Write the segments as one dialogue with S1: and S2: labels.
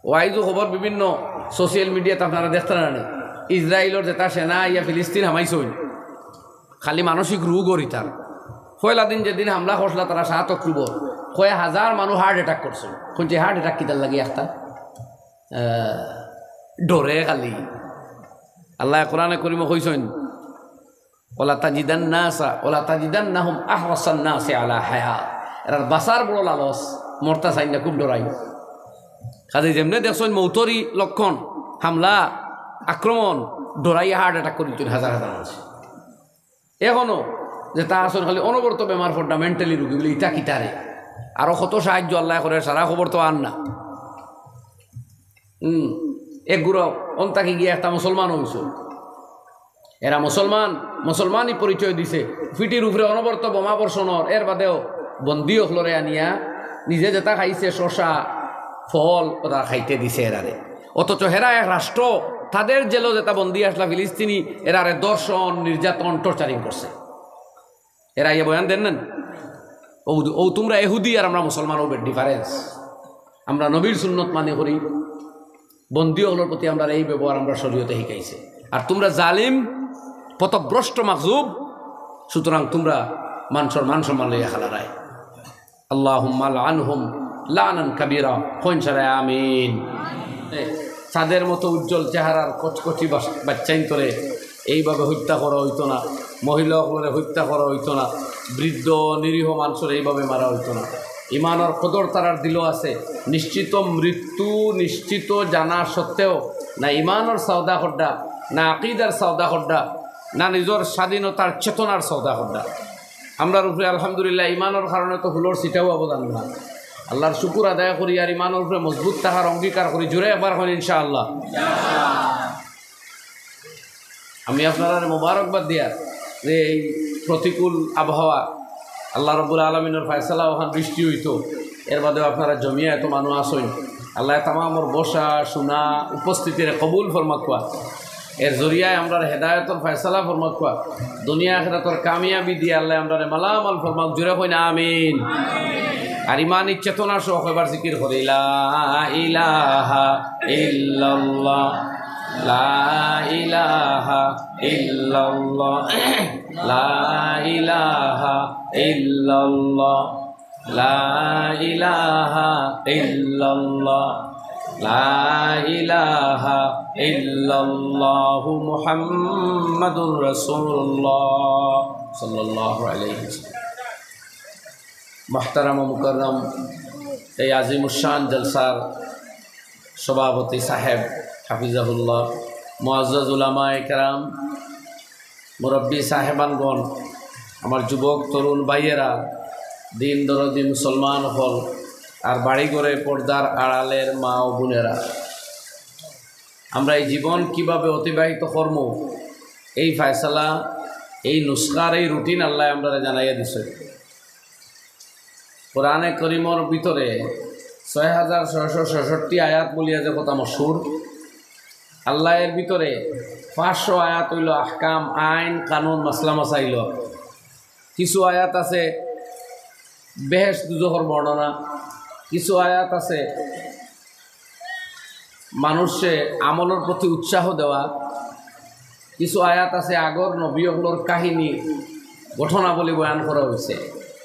S1: ওয়াইজু খবর বিভিন্ন সোশ্যাল মিডিয়াতে আপনারা দেখতে না ইসরায়েলের যেটা সেনা ইয়া ফিলিস্তিন হামাইছই খালি মানসিক রোগ ওর তার পয়লা দিন যেদিন হামলা করছিল তারা 7 অক্টোবর 1000 মানুষ হার্ট অ্যাটাক করছিল কোন যে হার্ট অ্যাটাক কিতার লাগে একটা ডরে খালি আল্লাহ কোরআনে করিম কইছেন ওলা তাজিদান্নাহুম আহরাসান নাসি আলা হায়া এর বাসার বড় লালস মরতা চাই না খুব ডরাই কাজে যেমনে দেখছেন মৌতরি লক্ষণ হামলা আক্রমণ ডরাইয়া হার্ট অ্যাটাক করি হাজার হাজার মানুষ এখনো যে তা আসলে খালি অনবরত বেমার পড়া মেন্টালি রুগী বলে ইটা কিতারে আরও কত সাহায্য আল্লাহ করে সারা খবর তো আন না এক গুড়ো অন্তাকে গিয়ে একটা মুসলমান হয়েছ এরা মুসলমানই পরিচয় দিছে ফিটির উপরে অনবরত বোমা বর্ষণর এর বাদেও বন্দি হলরে আনিয়া নিজে যেটা খাইছে শশা ফল ওটা খাইতে দিছে এরারে অথচ হেরা এক রাষ্ট্র তাদের জেলও যেটা বন্দি আসলা ফিলিস্তিনি এরারে দর্শন নির্যাতন টর্চারিং করছে এরা ইয়ে বয়ান দেন নেন ও তোমরা এহুদি আর আমরা মুসলমান ওবের ডিফারেন্স আমরা নবীর সুন্নত মানে করি বন্দি হলোর প্রতি আমরা এই ব্যবহার আমরা শরীয়তে শিখাইছে আর তোমরা জালিম পথভ্রষ্ট মাকজুব সুতরাং তোমরা মান সম্মান লইয়া খেলা রায় আল্লাহুম্মা লাআনহুম লাআনান কাবীরা কইনসারে আমিন তাদের মতো উজ্জ্বল চেহারার কচকচি বাচ্চাইন করে এইভাবে হত্যা করা হইতো না মহিলাগুলোরে হত্যা করা হইতো না বৃদ্ধ নিরীহ মানুষের এইভাবে মারা হইতো না ইমানের কদর তারার দিল আছে নিশ্চিত মৃত্যু নিশ্চিত জানা সত্ত্বেও না ইমানের সওদা হড্ডা না আকিদার সওদা হড্ডা না নিজের স্বাধীনতার চেতনার সওদা হড্ডা আমরার উপরে আলহামদুলিল্লাহ ইমানের কারণে তো হুলোর সিটাও অবদান না আল্লাহর শুকুর আদায় করি আর ইমানের উপরে মজবুত থাকার অঙ্গীকার করি জোরে একবার হন ইনশাআল্লাহ আমি আপনারা মোবারকবাদ দিয়া যে এই প্রতিকূল আবহাওয়া আল্লাহ রব্বুল আলমিনের ফয়সালা ওখান বৃষ্টি হইতো এর বাদেও আপনারা জমিয়া এত মানুষ আসেন আল্লাহ তামামর বসা শোনা উপস্থিতির কবুল ফরমাত কোয়া এর জরিয়ায় আমরা হেদায়তর ফয়সালা ফরমাত কোয়া দুনিয়া আখিরাতর কামিয়াবি দিয়ে আল্লাহ আমরা মালামাল ফরমাত জুড়ে হই না আমিন আর ইমানি চেতনা সহ এবার জিকির করে লা ইলাহা ইল্লাল্লাহ লা ইলাহা ইল্লাল্লাহ লা ইলাহা ইল্লাল্লাহ লা ইলাহা ইল্লাল্লাহ লা ইলাহা ইল্লাল্লাহু মুহাম্মাদুর রাসূলুল্লাহ সাল্লাল্লাহু আলাইহি ওয়াসাল্লাম মুহতারাম ও মুকাররম এই আজিমুশান জলসার সভাপতি সাহেব হাফিজাহুল্লাহ মুআজ্জাজ উলামায়ে কেরাম মুরব্বী সাহেবানগণ আমার যুবক তরুণ ভাইয়েরা দিন দরদি মুসলমান হল আর বাড়ি ঘরে পর্দার আড়ালের মা ও বোনেরা আমরা এই জীবন কিভাবে অতিবাহিত করব এই ফয়সালা এই নুসখার এই রুটিন আল্লাহ আমরা জানাইয়া দিছে কোরআনে করিমর ভিতরে 6666 আয়াত বলিয়া যে কথা মশহুর আল্লাহ এর ভিতরে 500 আয়াত হইল আহকাম আইন কানুন মাসলা মাসাইল কিছু আয়াত আছে বেহেশত দুজখর বর্ণনা কিছু আয়াত আছে মানুষে আমলের প্রতি উৎসাহ দেওয়া কিছু আয়াত আছে আগর নবীগুলোর কাহিনী ঘটনাবলী বয়ান করা হয়েছে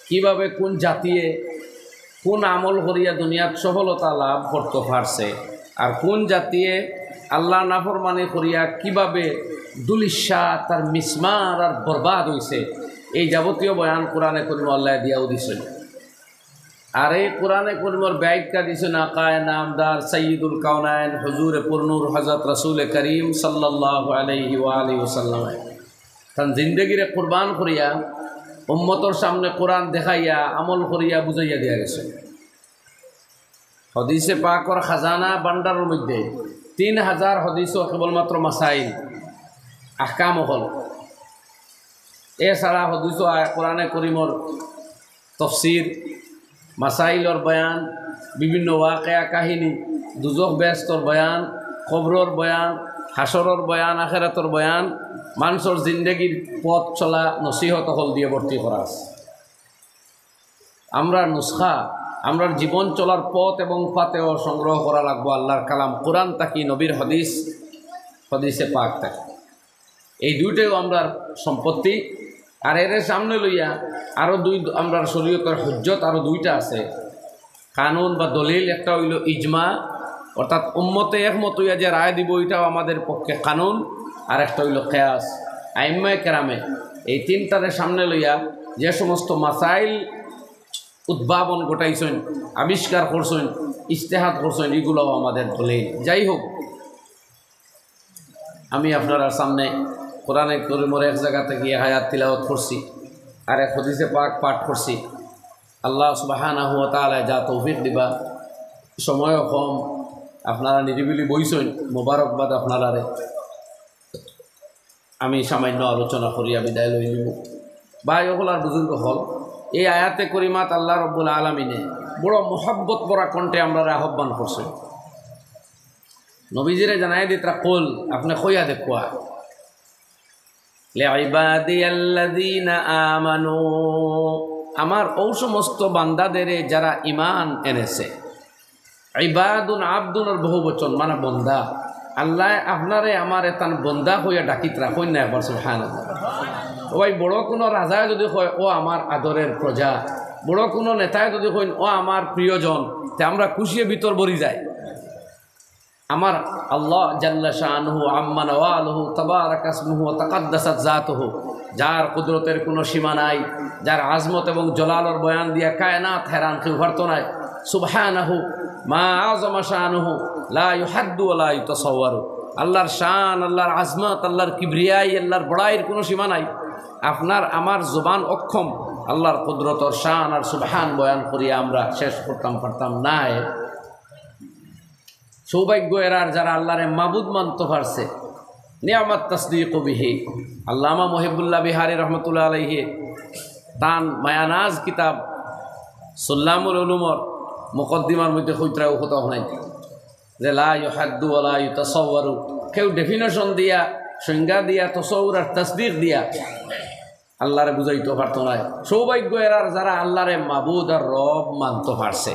S1: কিভাবে কোন জাতিয়ে কোন আমল করিয়া দুনিয়াত সফলতা লাভ করতে পারছে আর কোন জাতিয়ে আল্লাহ নাফরমানি করিয়া কিভাবে দুলিশা তার মিসমার আর বরবাদ হয়েছে এই যাবতীয় বয়ান কোরআনে করিম আল্লাহ দিয়াও দিছেন আর এই কোরআনে করিমর ব্যাখ্যা দিছেন আকায়ে নামদার সৈয়দুল কাউনাইন হুজুর পুরনুর হযরত রাসূল করিম সাল্লাল্লাহু আলাইহি ওয়া আলিহি ওয়াসাল্লাম তার জিন্দেগিরে কুরবান করিয়া উম্মতর সামনে কোরআন দেখাইয়া আমল করিয়া বুঝাইয়া দিয়া গেছে হাদিসে পাকর খাজানা ভান্ডারের মধ্যে 3000 হাদিস কেবলমাত্র মাসাইল আহকাম হল এছাড়া হাদিস কোরআনে করিমর তফসির মাসাইলর বয়ান বিভিন্ন ওয়াকিয়া কাহিনী দুজখ বেহেশতর বয়ান কবরর বয়ান হাসরর বয়ান আখেরাতর বয়ান মানুষের জিন্দগির পথ চলা নসিহত হল দিয়ে ভর্তি করা আছে আমরা নুসখা আমরা জীবন চলার পথ এবং পাতেও সংগ্রহ করা লাগবো আল্লাহর কালাম কোরআন থাকি নবীর হদিসে পাক থাকি। এই দুইটাও আমরার সম্পত্তি। আর এর সামনে লইয়া আরও আমরার শরীয়তের হুজ্জত আরও দুইটা আছে, কানুন বা দলিল। একটা হইল ইজমা, অর্থাৎ উম্মতে একমত হইয়া যে রায় দিব এটাও আমাদের পক্ষে কানুন। আর একটা হইল কিয়াস, আইম্মায়ে কেরামে। এই তিনটারে সামনে লইয়া যে সমস্ত মাসাইল উদ্ভাবন ঘটাইছেন, আবিষ্কার করছেন, ইজতেহাদ করছেন, এগুলোও আমাদের দলিল। যাই হোক, আমি আপনার সামনে কোরআনে কারীমের এক জায়গা থেকে আয়াত তিলাওয়াত করছি আর এক হাদিসে পাক পাঠ করছি। আল্লাহ সুবহানাহু ওয়া তাআলা যা তৌফিক দিবা, সময়ও কম, আপনারা নিরিবিলি বইছেন, মোবারকবাদ আপনারারে। আমি সামান্য আলোচনা করিয়া বিদায় লই নিব। ভাই হল আর বুজুর্গ হল, এই আয়াতে করিমাত আল্লাহ রব্বুল আলামিনে বড় মোহাব্বত ভরা কণ্ঠে আমরা আহ্বান করছেন। নবীজিরে জানাই দিতরা কল, আপনি কইয়া দেখুয়া লিইবাদিয়াল্লাযীনা আমানু, আমার ও সমস্ত বান্দাদেরে যারা ঈমান এনেছে। ইবাদুন আবদুনের বহু বচন, মানে বন্দা। আল্লাহ আপনারে আমারে তান বন্দা হইয়া ডাকিতরা, কই না একবার সুবহানাল্লাহ। ওই বড় কোনো রাজায় যদি কয় ও আমার আদরের প্রজা, বড় কোনো নেতায় যদি কই ও আমার প্রিয়জন, তে আমরা খুশিয়ে ভিতর ভরি যায়। আমার আল্লাহ জাল্লা শানুহু আম্মা নওয়ালুহু তাবারাকা ইসমুহু ওয়া তাকাদ্দাসাত জাতুহু, যার কুদরতের কোনো সীমা নাই, যার আজমত এবং জলালর বয়ান দিয়া কায়নাত হেরান কেউ পারতো নাই। সুবহানাহু মা আযমা শানুহু লা ইউহাদ্দু ওয়া লা ইউতাসাওয়ারু। আল্লাহর শান, আল্লাহর আজমত, আল্লাহর কিবরিয়াই, আল্লাহর বড়াইয়ের কোনো সীমা নাই। আপনার আমার জবান অক্ষম আল্লাহর কুদরতর শান আর সুবহান বয়ান করিয়া আমরা শেষ করতাম পারতাম না। সৌভাগ্য এরার যারা আল্লাহরে মাবুদ মানতে পারছে, নিয়ামত তাসদীক বিহি। আল্লামা মুহিবুল্লাহ বিহারী রহমতুল্লাহ আলাইহি তান মায়ানাজ কিতাব সুল্লামুল উলুমর মুকদ্দিমার মধ্যে কইতরাও কথা নাই যে লা ইউহাদ্দু ওয়া লা ইউতাসাওয়ারু, কেউ ডেফিনেশন দিয়া, সংজ্ঞা দিয়া, তাসাউর আর তাসদীক দিয়া আল্লাহরে বুঝাইতে পারতো না। সৌভাগ্য এরার যারা আল্লাহরে মাবুদ আর রব মানতে পারছে।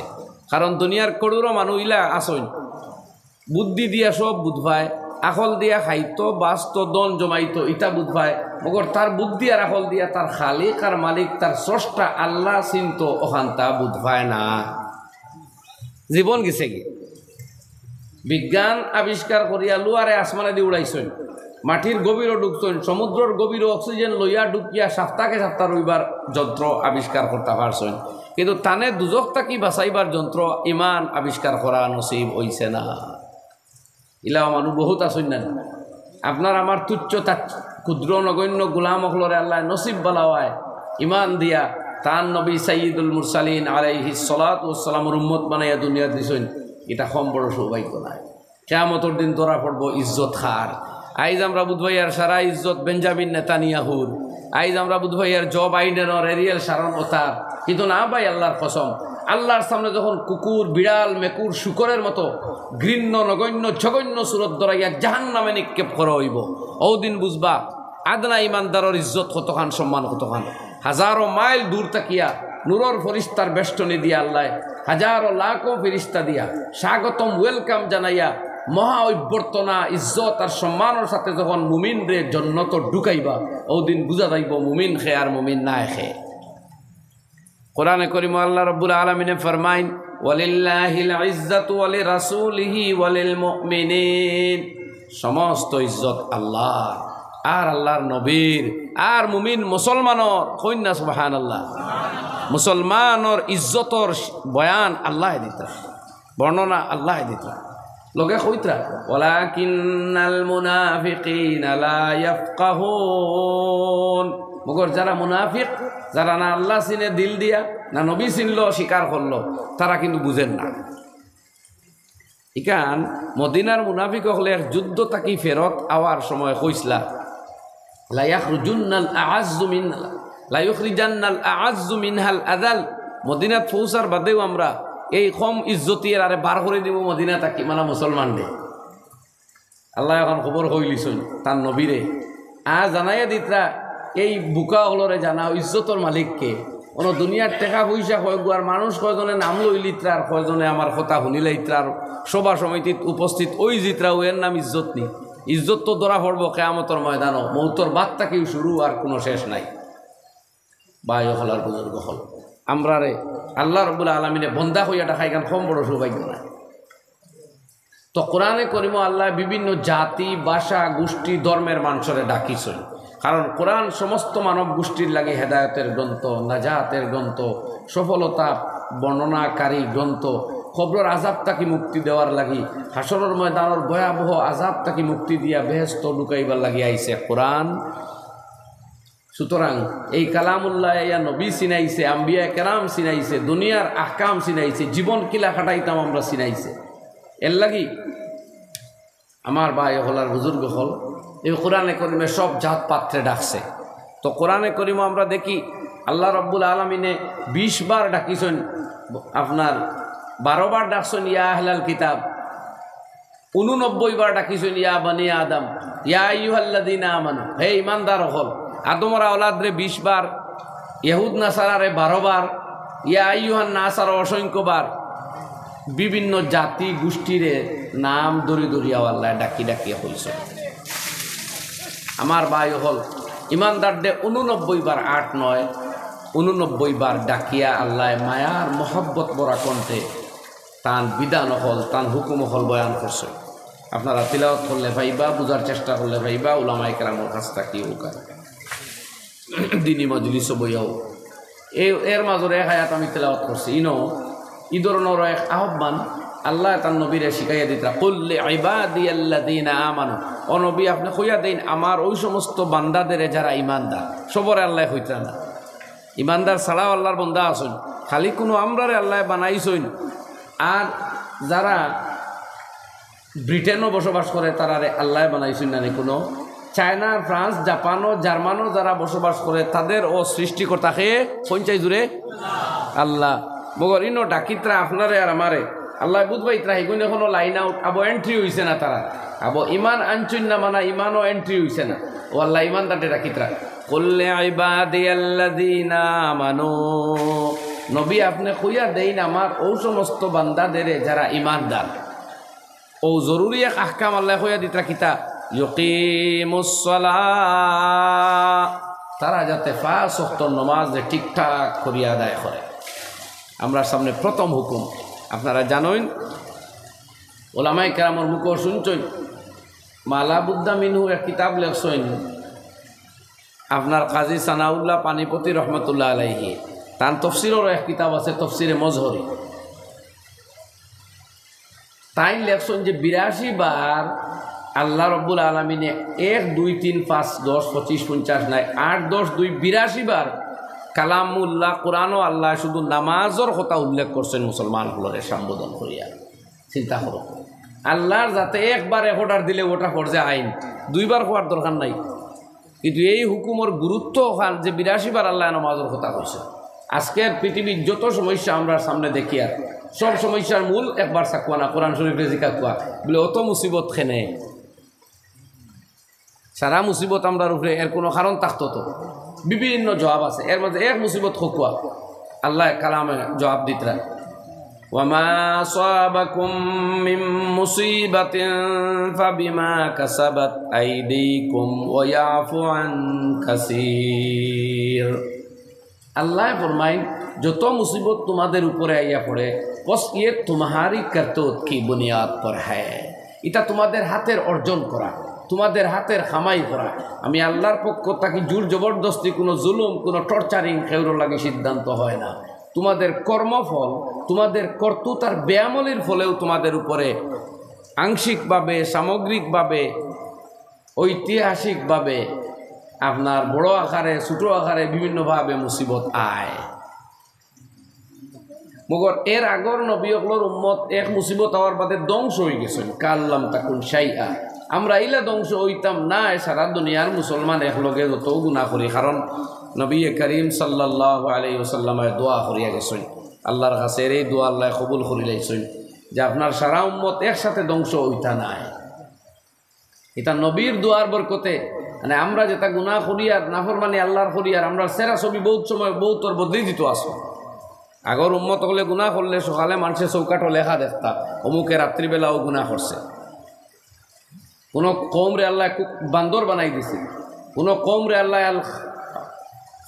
S1: কারণ দুনিয়ার করুরো মানুষ ইলা আসইন, বুদ্ধি দিয়া সব বুঝবায়, আকল দিয়া খাইতো, বাঁচতো, দন জমাইতো, ইটা বুঝবায়। মগর তার বুদ্ধি আর আকল দিয়া তার খালিক আর মালিক, তার স্রষ্টা আল্লাহ চিনতো, ওখানটা বুঝবায় না। জীবন গেছে কি বিজ্ঞান আবিষ্কার করিয়া লুয়ারে আসমানে দিয়ে উড়াইছেন, মাটির গভীরও ঢুকছেন, সমুদ্রের গভীরও অক্সিজেন লইয়া ঢুকিয়া সাপ্তাহে সপ্তাহ রইবার যন্ত্র আবিষ্কার করতে পারছেন। কিন্তু তানে দুজক তাকি বাঁচাইবার যন্ত্র ইমান আবিষ্কার করা নসিব হইছে না। ইলাও মানুষ বহুত আসেন না। আপনার আমার তুচ্ছ ক্ষুদ্র নগণ্য গোলাম অকলরে আল্লাহ নসিব বালাওয়ায় ইমান দিয়া তান নবী সাইয়্যিদুল মুরসালিন আলাইহিস সালাতু ওয়াস সালামের উম্মত বানাইয়া দুনিয়া দিছেন। এটা কম বড় সৌভাগ্য নাই। কিয়ামতের দিন ধরা পড়ব ইজ্জত খার। আইজ আমরা বুধভাইয়ার সারা ইজ্জত বেঞ্জামিন নেতানিয়াহুর, আইজ আমরা বুধভাইয়ার জব বাইডেনের, এরিয়েল শারন ওতার। কিন্তু না ভাই, আল্লাহর কসম, আল্লাহর সামনে যখন কুকুর, বিড়াল, মেকুর, শুকরের মতো ঘৃণ্য নগণ্য জঘন্য সুরত ধরাইয়া জাহান্নামে নিক্ষেপ করা হইব, ওদিন বুঝবা আদনা ইমানদারের ইজ্জত কতখান, সম্মান কতখান। হাজারো মাইল দূর তাকিয়া নূরর ফরিস্তার বেষ্টনী দিয়া আল্লাহ হাজারো লাখো ফেরিস্তা দিয়া স্বাগতম ওয়েলকাম জানাইয়া মহা অভ্যর্থনা, ইজ্জত আর সম্মানের সাথে যখন মুমিন রে জন্নত ঢুকাইবা, ওদিন বুঝা যাইব মুমিন খে আর মুমিন না খে। কোরআনে কারীম আল্লাহ রাব্বুল আলামিন ফরমাইন, ওয়ালিল্লাহিল ইজ্জাতু ওয়া লিরাসূলিহি ওয়া লিল মুমিনিন। সমস্ত ইজ্জত আল্লাহ আর আল্লাহর নবীর আর মুমিন মুসলমানর। কইনা সুবহানাল্লাহ। মুসলমানর ইজ্জতর বয়ান আল্লাহ দিতা, বর্ণনা আল্লাহ দিতা। লোকে কইতরা ওয়ালাকিন্নাল মুনাফিকিনা লা ইয়াফকাহুন। মগর যারা মুনাফিক, যারা না আল্লাহ চিনে দিল দিয়া, না নবী চিনল স্বীকার করলো, তারা কিন্তু বুঝেন না। ইকান মদিনার মুনাফিক হলে যুদ্ধ তাকি ফেরত আওয়ার সময় কইসলা লা ইয়াখরুজুন্নাল আ'আজ্জু মিন লা ইউখরিজান্নাল আ'আজ্জু মিনহাল আযাল। মদিনাত পৌঁছার বাদেও আমরা এই কম ইজ্জতির আরে বার করে দিব মদিনা তাকি, মানে মুসলমান রে। আল্লাহ এখন খবর হইলিছুন তার নবীরে জানাইয়া দিতরা, এই বুকা হলরে জানাও ইজ্জতর মালিককে। কোনো দুনিয়ার টেকা পয়সা হয় গুয়ার মানুষ কয়জনে নাম লইল ইত্রার, কয়জনে আমার কথা শুনিলে ইত্রার, সভা সমিতিত উপস্থিত ওই জিত্রাও এর নাম ইজ্জত নি। ইজ্জত তো ধরা পড়ব কেয়ামতর ময়দানও, মৌতর বাদ থেকেও শুরু আর কোনো শেষ নাই। বাই হলার বুজুর্গ হল আমরা রে আল্লাহ রব্বুল আলমিনে বন্ধা হইয়া দেখাই গান কম বড় সৌভাগ্য না। তো কোরআনে করিম আল্লাহ বিভিন্ন জাতি ভাষা গোষ্ঠী ধর্মের মানুষরে ডাকিছেন, কারণ কোরআন সমস্ত মানব গোষ্ঠীর লাগে হেদায়তের গ্রন্থ, নাজাতের গ্রন্থ, সফলতা বর্ণনাকারী গ্রন্থ, খবরের আজাব তাকে মুক্তি দেওয়ার লাগি, হাসরের ময়দানের ভয়াবহ আজাব তাকে মুক্তি দিয়া বেহেশত ঢুকাইবার লাগি আইছে কোরআন। সুতরাং এই কালামুল্লাহ ইয়া নবী চিনাইছে, আম্বিয়া কেরাম চিনাইছে, দুনিয়ার আহকাম চিনাইছে, জীবন কিলা খাটাইতাম আমরা চিনাইছে। এর লাগি আমার ভাই হলার বুজুর্গ হল এই কোরআনে করিমে সব জাত পাত্রে ডাকছে। তো কোরআনে করিম আমরা দেখি আল্লাহ রব্বুল আলমিনে 20 বার ডাকিছেন, আপনার 12 বার ডাকছেন ইয়া আহলাল কিতাব, 89 বার ডাকিছেন ইয়া বানি আদম, ইয়া আইয়ুহাল্লাযীনা আমানু, হে ইমানদার হল। আদমর আওলাদরে 20 বার, ইহুদ নাসারারে 12 বার, ইয়া আইয়ুহান নাসার অসংখ্যবার, বিভিন্ন জাতি গোষ্ঠীরে নাম দরি দরিয়া আল্লাহ ডাকি ডাকিয়া হয়েছে। আমার ভাই হল ইমানদারদের 89 বার, 8 9 89 বার ডাকিয়া আল্লাহ মায়ার মহব্বত বরা কণ্ঠে তান বিধান হল, তান হুকুম হল বয়ান করছে। আপনারা তিলাওয়াত করলে ভাইবা, বুঝার চেষ্টা করলে ভাইবা, উলামায়ে কেরামের কাছ থেকে দিনী মজলিস বইয়াও এর মাজরে হায়াত আমি তিলাওয়াত করছি। ই ধরনের এক আহ্বান আল্লাহ তার নবীরে শিখাইয়া দিতা, কুল্লি ইবাদিয়াল্লাযীনা আমানু, ও নবী আপনি কইয়া দেন আমার ওই সমস্ত বান্দাদের যারা ইমানদার, সবরে আল্লাহ হইতা না, ইমানদার ছাড়াও আল্লাহর বান্দা আছেন, খালি কোনো আমরারে আল্লাহ বানাইছেন। আর যারা ব্রিটেনও বসবাস করে তারারে আল্লাহ বানাইছেন না, কোনো চায়না, ফ্রান্স, জাপানও, জার্মানও যারা বসবাস করে তাদের ও সৃষ্টিকর্তাকে পঞ্চায় জুড়ে আল্লাহ। মগর ইনো ডাকিতরা আপনারে আর আমারে আল্লাহ বুধবাইতরা এগুলো এখনো লাইন আউট আবো এন্ট্রি হইছে না, তারা আবো ইমান আনছুন না, মানা ইমানও এন্ট্রি হইছে না। ও আল্লাহ ইমান তাতে ডাকিতরা কুল্লি ইবাদিয়াল্লাযীনা আমানু, নবী আপনি কইয়া দেন আমার ও সমস্ত বান্দাদের যারা ইমানদার। ও জরুরি এক আহকাম আল্লাহ কইয়া দিতরা কিতা, ইউকিমুস সালাহ, তারা যাতে 5 ওয়াক্ত নামাজ ঠিকঠাক করিয়া আদায় করে। আমরা সামনে প্রথম হুকুম আপনারা জানেন, ওলামায়ে কেরামের মুখ শুনছেন, মালা বুদ্দা মিনহু এক কিতাব লেখছেন আপনার কাজী সানাউল্লাহ পানিপতি রহমতুল্লাহ আলাইহি, তার তফসিরেরও এক কিতাব আছে তফসিরে মজহরি। তাই লেখছেন যে 82 বার আল্লাহ রব্বুল আলমিনে 1 2 3 5 10 25 50 নাই 8 10 2 82 বার কালামুল্লাহ কোরআনও আল্লাহ শুধু নামাজের কথা উল্লেখ করছেন মুসলমান হলরে সম্বোধন করিয়া। চিন্তা করো, আল্লাহর যাতে একবার অর্ডার দিলে ওটা ফরজে আইন, 2 বার হওয়ার দরকার নাই। কিন্তু এই হুকুমের গুরুত্ব ওখান যে 82 বার আল্লাহ নামাজের কথা কইছে। আজকের পৃথিবীর যত সমস্যা আমরা সামনে দেখি, আর সব সমস্যার মূল একবার চাকুয়া না, কোরআন শরীফে জিকা কুয়া বলে অত মুসিবত খেনে, সারা মুসিবত আমরা উপরে এর কোনো কারণ থাকতো তো বিভিন্ন জবাব আছে, এর মধ্যে এক মুসিবত খোকুয়া আল্লাহ কালামে জবাব দিতরা, ওয়ামা আসাবাকুম মিন মুসিবাতিন ফাবিমা কাসাবাত আইদিকুম ওয়া ইয়াফু আন কাসীর। আল্লাহ ফরমায় যত মুসিবত তোমাদের উপরে আইয়া পড়ে, বস ইয়ে তোমারি করতত কি বুনিয়াদ পর হ্যায়, এটা তোমাদের হাতের অর্জন করা, তোমাদের হাতের খামাই করা। আমি আল্লাহর পক্ষ থেকে জোর জবরদস্তি কোনো জুলুম, কোনো টর্চারিং কেউর লাগে সিদ্ধান্ত হয় না। তোমাদের কর্মফল, তোমাদের কর্তৃত্ব আর বেয়ামলির ফলেও তোমাদের উপরে আংশিকভাবে, সামগ্রিকভাবে, ঐতিহাসিকভাবে আপনার বড় আকারে ছোটো আকারে বিভিন্নভাবে মুসিবত আয়। মগর এর আগর নবীগুলোর উম্মত এক মুসিবত হওয়ার বাদে ধ্বংস হয়ে গেছেন, কাল্লাম তাকুন শাইআ। আমরা ইলা ধ্বংস হইতাম না, সারা দুনিয়ার মুসলমান একলগে যত গুনাহ করি, কারণ নবী করিম সাল্লাল্লাহু আলাইহি ওয়াসাল্লামের দোয়া করিয়া গেছেন, আল্লাহর কাছে এই দোয়া আল্লাহ কবুল করে লাইছেন যে আপনার সারা উম্মত একসাথে ধ্বংস হইতা নাই। এটা নবীর দোয়ার বরকতে মানে আমরা যেটা গুনাহ করি আর নাফরমানি আল্লাহর করি আর আমরা সেরা ছবি বহুত সময় বহুতর বদলেই দিত আসো। আগর উম্মত হলে গুনাহ করলে সকালে মানুষের চৌকাঠও লেখা দেখতা অমুকে রাত্রিবেলাও গুনাহ করছে। কোনো কৌমরে আল্লাহ বান্দর বানাই দিছে, কোনো কৌমরে আল্লাহ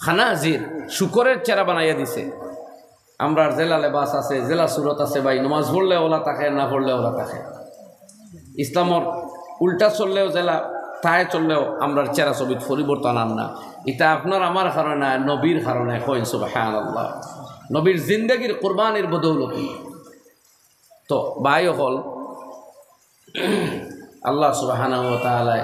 S1: খানাজির শুকরের চেরা বানাইয়া দিছে। আমরা জেলা লেবাস আছে, জেলা সুরত আছে, ভাই নমাজ পড়লে ওলা থাকে, না পড়লে ওলা থাকে। ইসলামর উল্টা চললেও জেলা তাই চললেও আমরা চেরা ছবিত পরিবর্তন আন না। এটা আপনার আমার কারণে না, নবীর কারণে। কইন সুবহানাল্লাহ। নবীর জিন্দগির কুরবানির বদৌলতি। তো ভাই হল আল্লাহ সুবহানাহু ওয়া তাআলা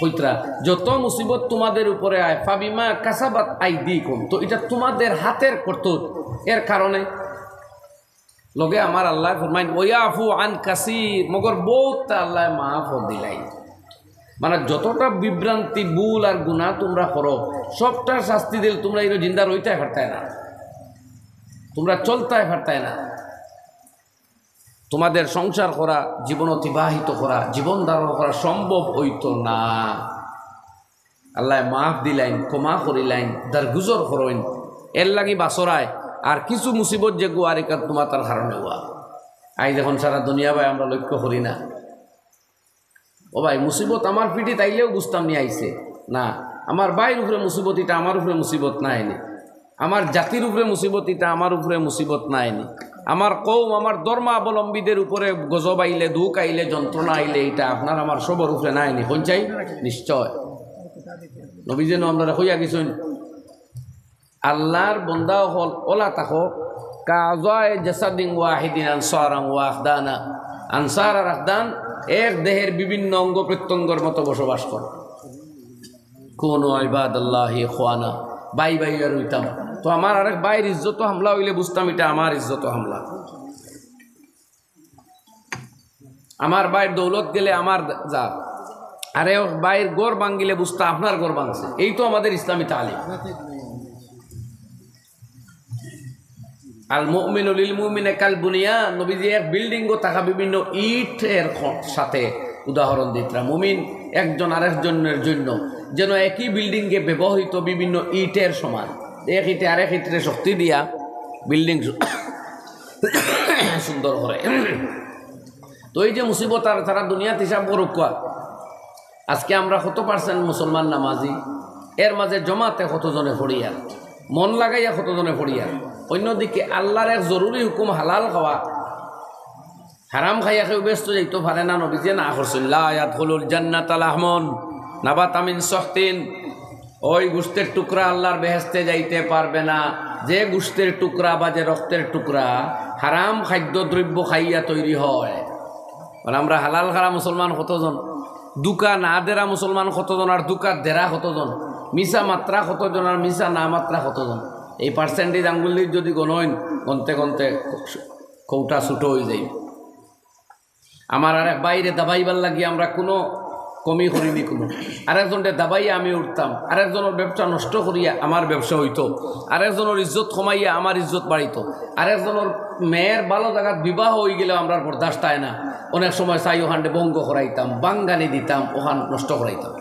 S1: কইতরা যত মুসিবত তোমাদের উপরে আয় ফাবিমা কাসাবাত আইদিকুম, তো এটা তোমাদের হাতের করতূত, এর কারণে লগে আমার আল্লাহ ফরমাইন ওয়াফু আন কাসীর, মগর বহুত আল্লাহ মাফ দিলাই। মানে যতটা বিভ্রান্তি ভুল আর গুনাহ তোমরা করো সবটার শাস্তি দিল, তোমরা এই জিন্দা রইতে পারতাই না, তোমরা চলতে পারতাই না। তোমাদের সংসার করা, জীবন অতিবাহিত করা, জীবন ধারণ করা সম্ভব হইতো না। আল্লাহ মাফ দিলাইন, ক্ষমা করিলাইন, দারগুজর করইন, এর লাগি বাসরায়। আর কিছু মুসিবত যে গুয়ারিকার তোমার তার কারণে হওয়া আই যখন সারা দুনিয়া ভাই আমরা লক্ষ্য করি না। ও ভাই মুসিবত আমার পিঠে তাইলেও বুঝতাম নিয়ে আইছে না, আমার ভাইয়ের উপরে মুসিবত, এটা আমার উপরে মুসিবত না আইনি। আমার জাতির উপরে মুসিবত, এটা আমার উপরে মুসিবত না আইনি। আমার কৌম, আমার ধর্মাবলম্বীদের উপরে গজব আইলে, দুঃখ আইলে, যন্ত্রণা আইলে, এটা আপনার আমার সবর উপরে না আইনি। কোন চাই নিশ্চয় নবী যেন আপনারা হইয়া গেছেন আল্লাহর বন্দা হল ওলা তাকো কাজায় জাসাদিন ওয়াহিদিন আনসারান ওয়াহদানা। আনসার আর আহদান এক দেহের বিভিন্ন অঙ্গ প্রত্যঙ্গের মতো বসবাস করে। কোন ইবাদাল্লাহি ইখওয়ানা, বাই বাই আর হইতাম। তো আমার আরেক বাইর ইজ্জত হামলা হইলে বুঝতাম এটা আমার ইজ্জত হামলা। আমার বাইর দৌলত গেলে আমার যা, আরে বাইর গোর ভাঙ্গিলে বুঝতাম আপনার গোর ভাঙছে। এই তো আমাদের ইসলামী তালিম। আল মুমিনু লিল মুমিনি কাল বুনিয়ান, নবীজি এক বিল্ডিং ও তাকা বিভিন্ন ইটের সাথে উদাহরণ দিতরা। মুমিন একজন আরেকজনের জন্য যেন একই বিল্ডিংকে ব্যবহৃত বিভিন্ন ইটের সমান। এক ইটে আরেক ইটে শক্তি দিয়া বিল্ডিং সুন্দর করে। তো এই যে মুসিবত আর তারা দুনিয়াতে হিসাব করুক, আজকে আমরা কত পার্সেন্ট মুসলমান নামাজি, এর মাঝে জমাতে কতজনে পড়িয়া, মন লাগাইয়া কতজনে পড়িয়া। অন্যদিকে আল্লাহর এক জরুরি হুকুম হালাল খাওয়া, হারাম খাইয়া কেউ ব্যস্ত যাইতে পারে না। নবী যে না করছেন লা ইয়াদখুলুল জান্নাতা লাহমুন নাবাতা মিন সুহতিন, ওই গোশতের টুকরা আল্লাহর বেহেশতে যাইতে পারবে না যে গোশতের টুকরা বা যে রক্তের টুকরা হারাম খাদ্য দ্রব্য খাইয়া তৈরি হয়। মানে আমরা হালাল খারা মুসলমান কতজন, দুকা না দেরা মুসলমান কতজন, আর দুকা দেরা কতজন, মিশা মাত্রা কতজন আর মিশা না মাত্রা কতজন। এই পার্সেন্টেজ আঙ্গুলির যদি গণইন গনতে গনতে কৌটা ছুটো হয়ে যাই। আমার আরেক বাইরে দাবাইবার লাগিয়ে আমরা কোনো কমি করিনি, কোনো আরেকজনকে দাবাইয়া আমি উঠতাম, আরেকজনের ব্যবসা নষ্ট করিয়া আমার ব্যবসা হইতো, আরেকজনের ইজ্জত কমাইয়া আমার ইজ্জত বাড়িত, আরেকজনের মেয়ের ভালো জায়গাত বিবাহ হয়ে গেলেও আমরা বরদাস্ত হয় না। অনেক সময় চাই ওখানটে বঙ্গ করাইতাম, বাঙ্গানি দিতাম, ওখান নষ্ট করাইতাম।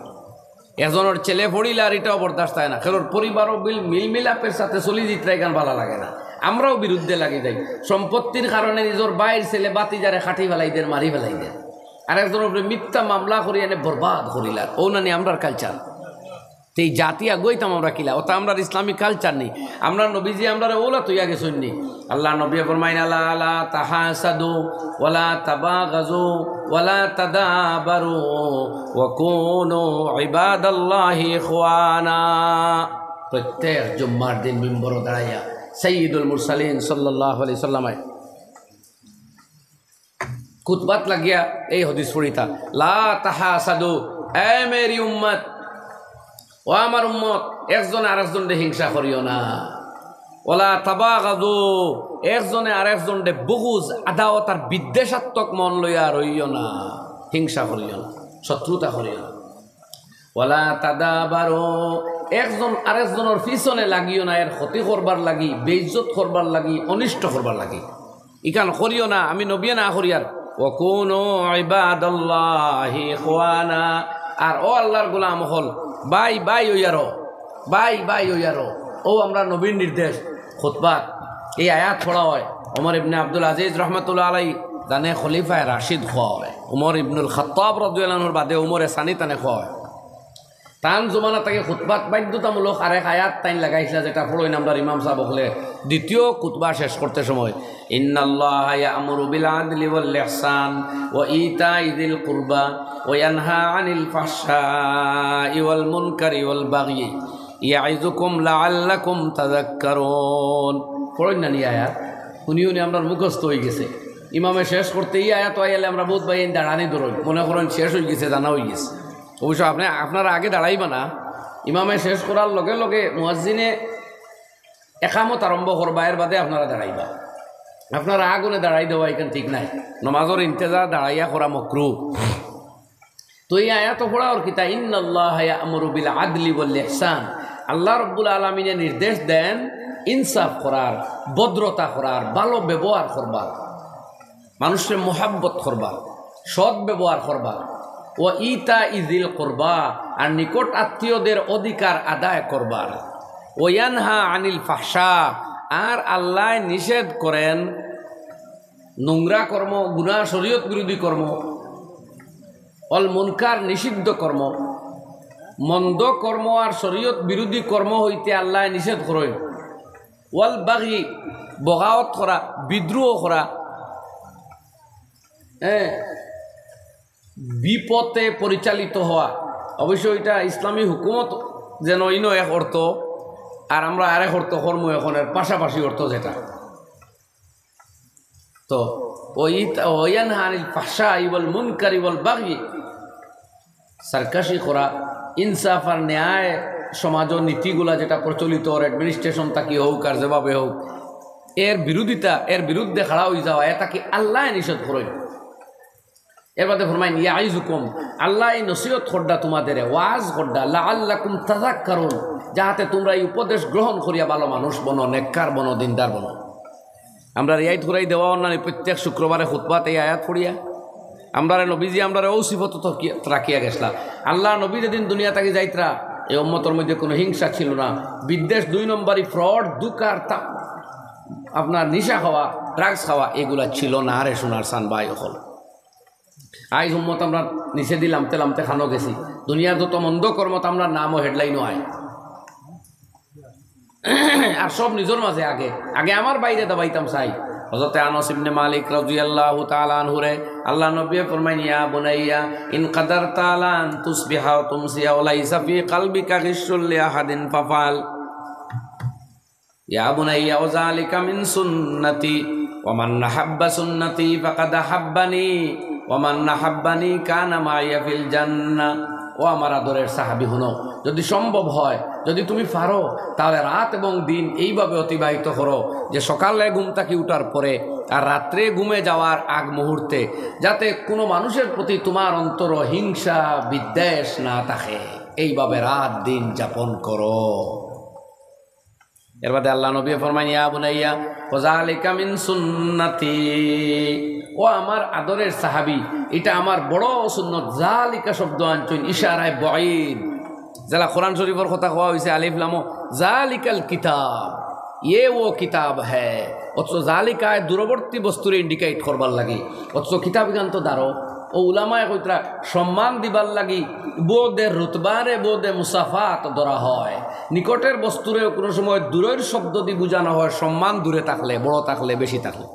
S1: এজনের ছেলে পড়িলে আর এটাও বরদাস্ত হয় না। কারণ পরিবারও মিলমিলাপের সাথে চলি দিতে এখান ভালো লাগে না, আমরাও বিরুদ্ধে লাগে যাই। সম্পত্তির কারণে নিজের বাইর ছেলে বাতি যারে খাটি ফেলাইদের, মারি ফেলাইদের, আরেকজনের উপরে মিথ্যা মামলা করি এনে বরবাদ করিলার। ও নানি আমরার কালচার। তো এই জাতি আগুইতাম আমরা কিলা, ওটা আমরা ইসলামিক কালচার নেই। আমরা নবীজি আমরা ওলা তুইয়া গেছেন নি। আল্লাহ নবী ফরমাইন আলা আলা তাহাসাদু ওয়ালা তাবাগাজু ওয়ালা তাদাবারু ওয়া কুনু ইবাদাল্লাহি ইখওয়ানা। প্রত্যেক জুম্মার দিন মিম্বর দাঁড়াইয়া সাইয়্যিদুল মুরসালিন সাল্লাল্লাহু আলাইহি সাল্লাম খুতবাত লাগিয়া এই হাদিস পড়িতা, লা তাহাসাদু, এ মেরি উম্মত, ও আমার উম্মত, একজনে আরেকজনকে হিংসা করিও না। ওলা তাবাগাদু, একজনে আরেকজনকে বুগুজ আদাওয়াত আর বিদ্বেষাত্মক মন লইয়া রইও না, হিংসা করিও না, শত্রুতা করিও না। ওলা তাদাবারু, একজন আরেকজনের পিছনে লাগিও না, এর ক্ষতি করবার লাগি, বেইজ্জত করবার লাগি, অনিষ্ট করবার লাগি, ইকান করিও না। আমি নবী না করিয়ার। ওয়া কুনু ইবাদাল্লাহি ইখওয়ানা, আর ও আল্লাহর গোলাম হল বাই বাই ওয়ারো বাই বাই ওয়ারো ও আমরা নবীর নির্দেশ খুতবাত এই আয়াত পড়া হয় ওমর ইবনে আব্দুল আজিজ রহমতুল্লাহ আলাই জানে খলিফায় রাশিদ খোয়া হয় উমর ইবনুল খাত্তাব রাদিয়াল্লাহু আনহুর বাদে উমরে সানি তানে খোয়া হয় তান জমানা তাকে খুতবাত বাধ্যতামূলক আরেক আয়াত তাইন লাগাইছিল যেটা পড়ইন আমরা ইমাম সাহেব বলে দ্বিতীয় খুতবা শেষ করতে সময় ইন্নাল্লাহা ইয়া'মুরু বিল আদলি ওয়াল ইহসান ওয়া ইতা'i যিল কুরবা ওয়া ইয়ানহা আনিল ফাহশাই ওয়াল মুনকারি ওয়াল বাগয়ি ইয়া'iযুকুম লা'আল্লাকুম তাযাক্কারুন পড়ইন না নি আয়াত উনি আমরা মুখস্থ হয়ে গেছে ইমামে শেষ করতে এই আয়াত আইলে আমরা বহুত ভাই দাঁড়ানি ধরুন মনে করেন শেষ হয়ে গেছে জানা হয়ে গেছে অবশ্য আপনারা আগে দাঁড়াইবা না ইমামে শেষ করার লগে লগে মুয়াজ্জিনে একামত আরম্ভ করবা এর বাদে আপনারা দাঁড়াইবা আপনারা আগুনে দাঁড়াই দেওয়া এখান ঠিক নাই নমাজের ইন্তেজার দাঁড়াইয়া করা মাকরুহ তো এই আয়াত পড়া আর কিতা ইন্নাল্লাহা ইয়া'মুরু বিল আদলি ওয়াল ইহসান আল্লাহ রাব্বুল আলামিনে নির্দেশ দেন ইনসাফ করার ভদ্রতা করার ভালো ব্যবহার করবার মানুষের মোহাব্বত করবার সৎ ব্যবহার করবার ও ইতা'i যিল কুরবা আর নিকট আত্মীয়দের অধিকার আদায় করবার ও ইয়ানহা আনিল ফাহশা আর আল্লাহ নিষেধ করেন নোংরা কর্ম গুনাহ শরীয়ত বিরোধী কর্ম অল মুনকার নিষিদ্ধ কর্ম মন্দ কর্ম আর শরীয়ত বিরোধী কর্ম হইতে আল্লাহ নিষেধ করেন ওয়াল বাগি বগাওত করা বিদ্রোহ করা বিপথে পরিচালিত হওয়া অবশ্য এটা ইসলামী হুকুমত যেন ইনো এক অর্থ আর আমরা আরেক অর্থ কর্ম এখনের পাশাপাশি অর্থ যেটা তো ওয়ানহা আনিল ফাহশাই ওয়াল মুনকারি ওয়াল বাগি সারকাশি করা ইনসাফ আর ন্যায় সমাজ নীতিগুলা যেটা প্রচলিত ওর অ্যাডমিনিস্ট্রেশন তাকি হোক আর যেভাবে হোক এর বিরোধিতা এর বিরুদ্ধে খাড়া হয়ে যাওয়া এটাকে আল্লাহ নিষেধ করেন এর বাদে ফরমাইন ইয়াইজুকুম আল্লাহ এই নসিহত করডা তোমাদের ওয়াজ করডা লাআল্লাকুম তাযাক্কারুন যাতে তোমরা এই উপদেশ গ্রহণ করিয়া ভালো মানুষ বনো নেককার বনো দিনদার বনো আমরা এই আয়াত ঘুরাই দেওয়া না প্রত্যেক শুক্রবারে খুতবাতে এই আয়াত পড়িয়া আমরা নবীজি আমরা ও সিফত রাখিয়া গেছলা আল্লাহ নবী যেদিন দুনিয়া থেকে যাইত্রা এই উম্মতের মধ্যে কোনো হিংসা ছিল না বিদ্বেষ 2 নম্বরই ফ্রড দুকার আপনার নিশা খাওয়া ড্রাগস খাওয়া এগুলা ছিল না আরে সোনার সান ভাই হল আইজ উম্মত আমরা নিচে দিলাম তেলামতে খানো গেছি দুনিয়ার যত মন্দ কর্মত আমরা নামও হেডলাইনও আয় আর সব নিজের মাঝে আগে আগে আমার বাইরে দাবাইতাম চাই হযরত আনাস ইবনে মালিক রাদিয়াল্লাহু তাআলা আনহু রে আল্লাহ নবী ফরমাইন ইয়া বুনাইয়া ইন কাদারতা আন তুসবিহা ওয়া তুমসিয়া ওয়া লাইসা ফি কলবিকা গিশুল লি আহাদিন ফাফাল ইয়া বুনাইয়া ওয়া যালিকা মিন সুন্নতি ওয়া মান নাহাব্বা সুন্নতি ফাকাদ হাব্বানি ওয়া মান নাহাব্বানি কানা মাইয়া ফিল জান্নাহ ও আমার আদরের সাহাবী হনো যদি সম্ভব হয় যদি তুমি পারো তাহলে রাত এবং দিন এইভাবে অতিবাহিত করো যে সকালে ঘুম থেকে উঠার পরে আর রাত্রে ঘুমে যাওয়ার আগ মুহূর্তে যাতে কোনো মানুষের প্রতি তোমার অন্তর হিংসা বিদ্বেষ না থাকে এইভাবে রাত দিন যাপন করো এর বাদে আল্লাহ নবী ফরমান ইয়া বুনাইয়া ফাযালিকা মিন সুন্নতি ও আমার আদরের সাহাবী এটা আমার বড় সুন্নত জালিকা শব্দ আনছেন ইশারায় বাঈদ যারা কোরআন শরীফের কথা কোয়া হইছে আলিফ লাম জালিকাল কিতাব ये वो किताब है অথচ জালিকা দূরবর্তী বস্তুরে ইন্ডিকেট করবার লাগি অথচ কিতাব গান তো দাঁড়ো ও উলামায়ে কইতরা সম্মান দিবার লাগি বোধে রুতবারে বোধে মুসাফাত ধরা হয় নিকটের বস্তুরে কোনো সময় দূরের শব্দ দিয়ে বোঝানো হয় সম্মান দূরে থাকলে বড় থাকলে বেশি থাকলে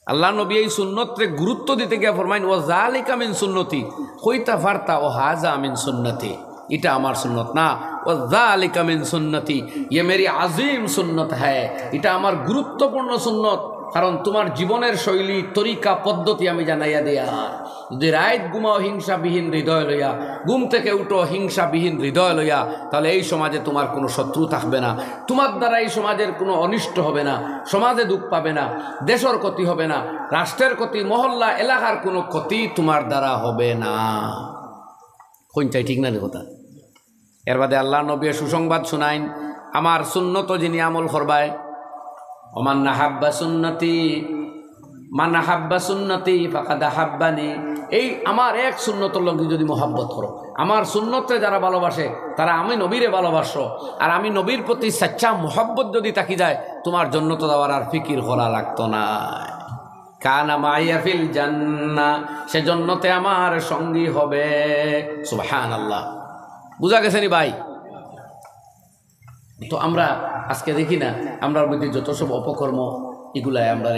S1: আল্লাহ নবী এই সুন্নতরে গুরুত্ব দিতে গিয়ে ফরমাইন ও জালিকা মিন সুন্নতি কইতা ফারতা ও হাজা মিন সুন্নতি এটা আমার সুন্নত না ও জালিকা মিন সুন্নতি ये मेरी আযীম সুন্নত है এটা আমার গুরুত্বপূর্ণ সুন্নত কারণ তোমার জীবনের শৈলী তরিকা পদ্ধতি আমি জানাইয়া দেয়া যদি রাত ঘুমাও হিংসাবিহীন হৃদয় লইয়া ঘুম থেকে উঠো হিংসাবিহীন হৃদয় লইয়া তাহলে এই সমাজে তোমার কোনো শত্রু থাকবে না তোমার দ্বারা এই সমাজের কোনো অনিষ্ট হবে না সমাজে দুঃখ পাবে না দেশের ক্ষতি হবে না রাষ্ট্রের ক্ষতি মহল্লা এলাকার কোনো ক্ষতি তোমার দ্বারা হবে না কোনটাই ঠিক না রে কথা এর বাদে আল্লাহ নবী সুসংবাদ শুনাইন আমার সুন্নত যিনি আমল করবায় ওমান নাহাব্বা সুন্নতি মান আহাব্বা সুন্নতি ফাকাদ আহাব্বানি, এই আমার এক সুন্নতের লোক যদি মোহাব্বত করো, আমার সুন্নতে যারা ভালোবাসে তারা আমি নবীরে ভালোবাসো, আর আমি নবীর প্রতি সচ্চা মোহাব্বত যদি থাকি যায়, তোমার জন্য তো দেওয়ার আর ফিকির করা লাগতো না। কানা মাইয়া ফিল জান্নাহ, সে জন্নতে আমার সঙ্গী হবে। সুবহানাল্লাহ। বুঝা গেছে নি ভাই? তো আমরা আজকে দেখি না, আমরা মধ্যে যত সব অপকর্ম এগুলাই আমরা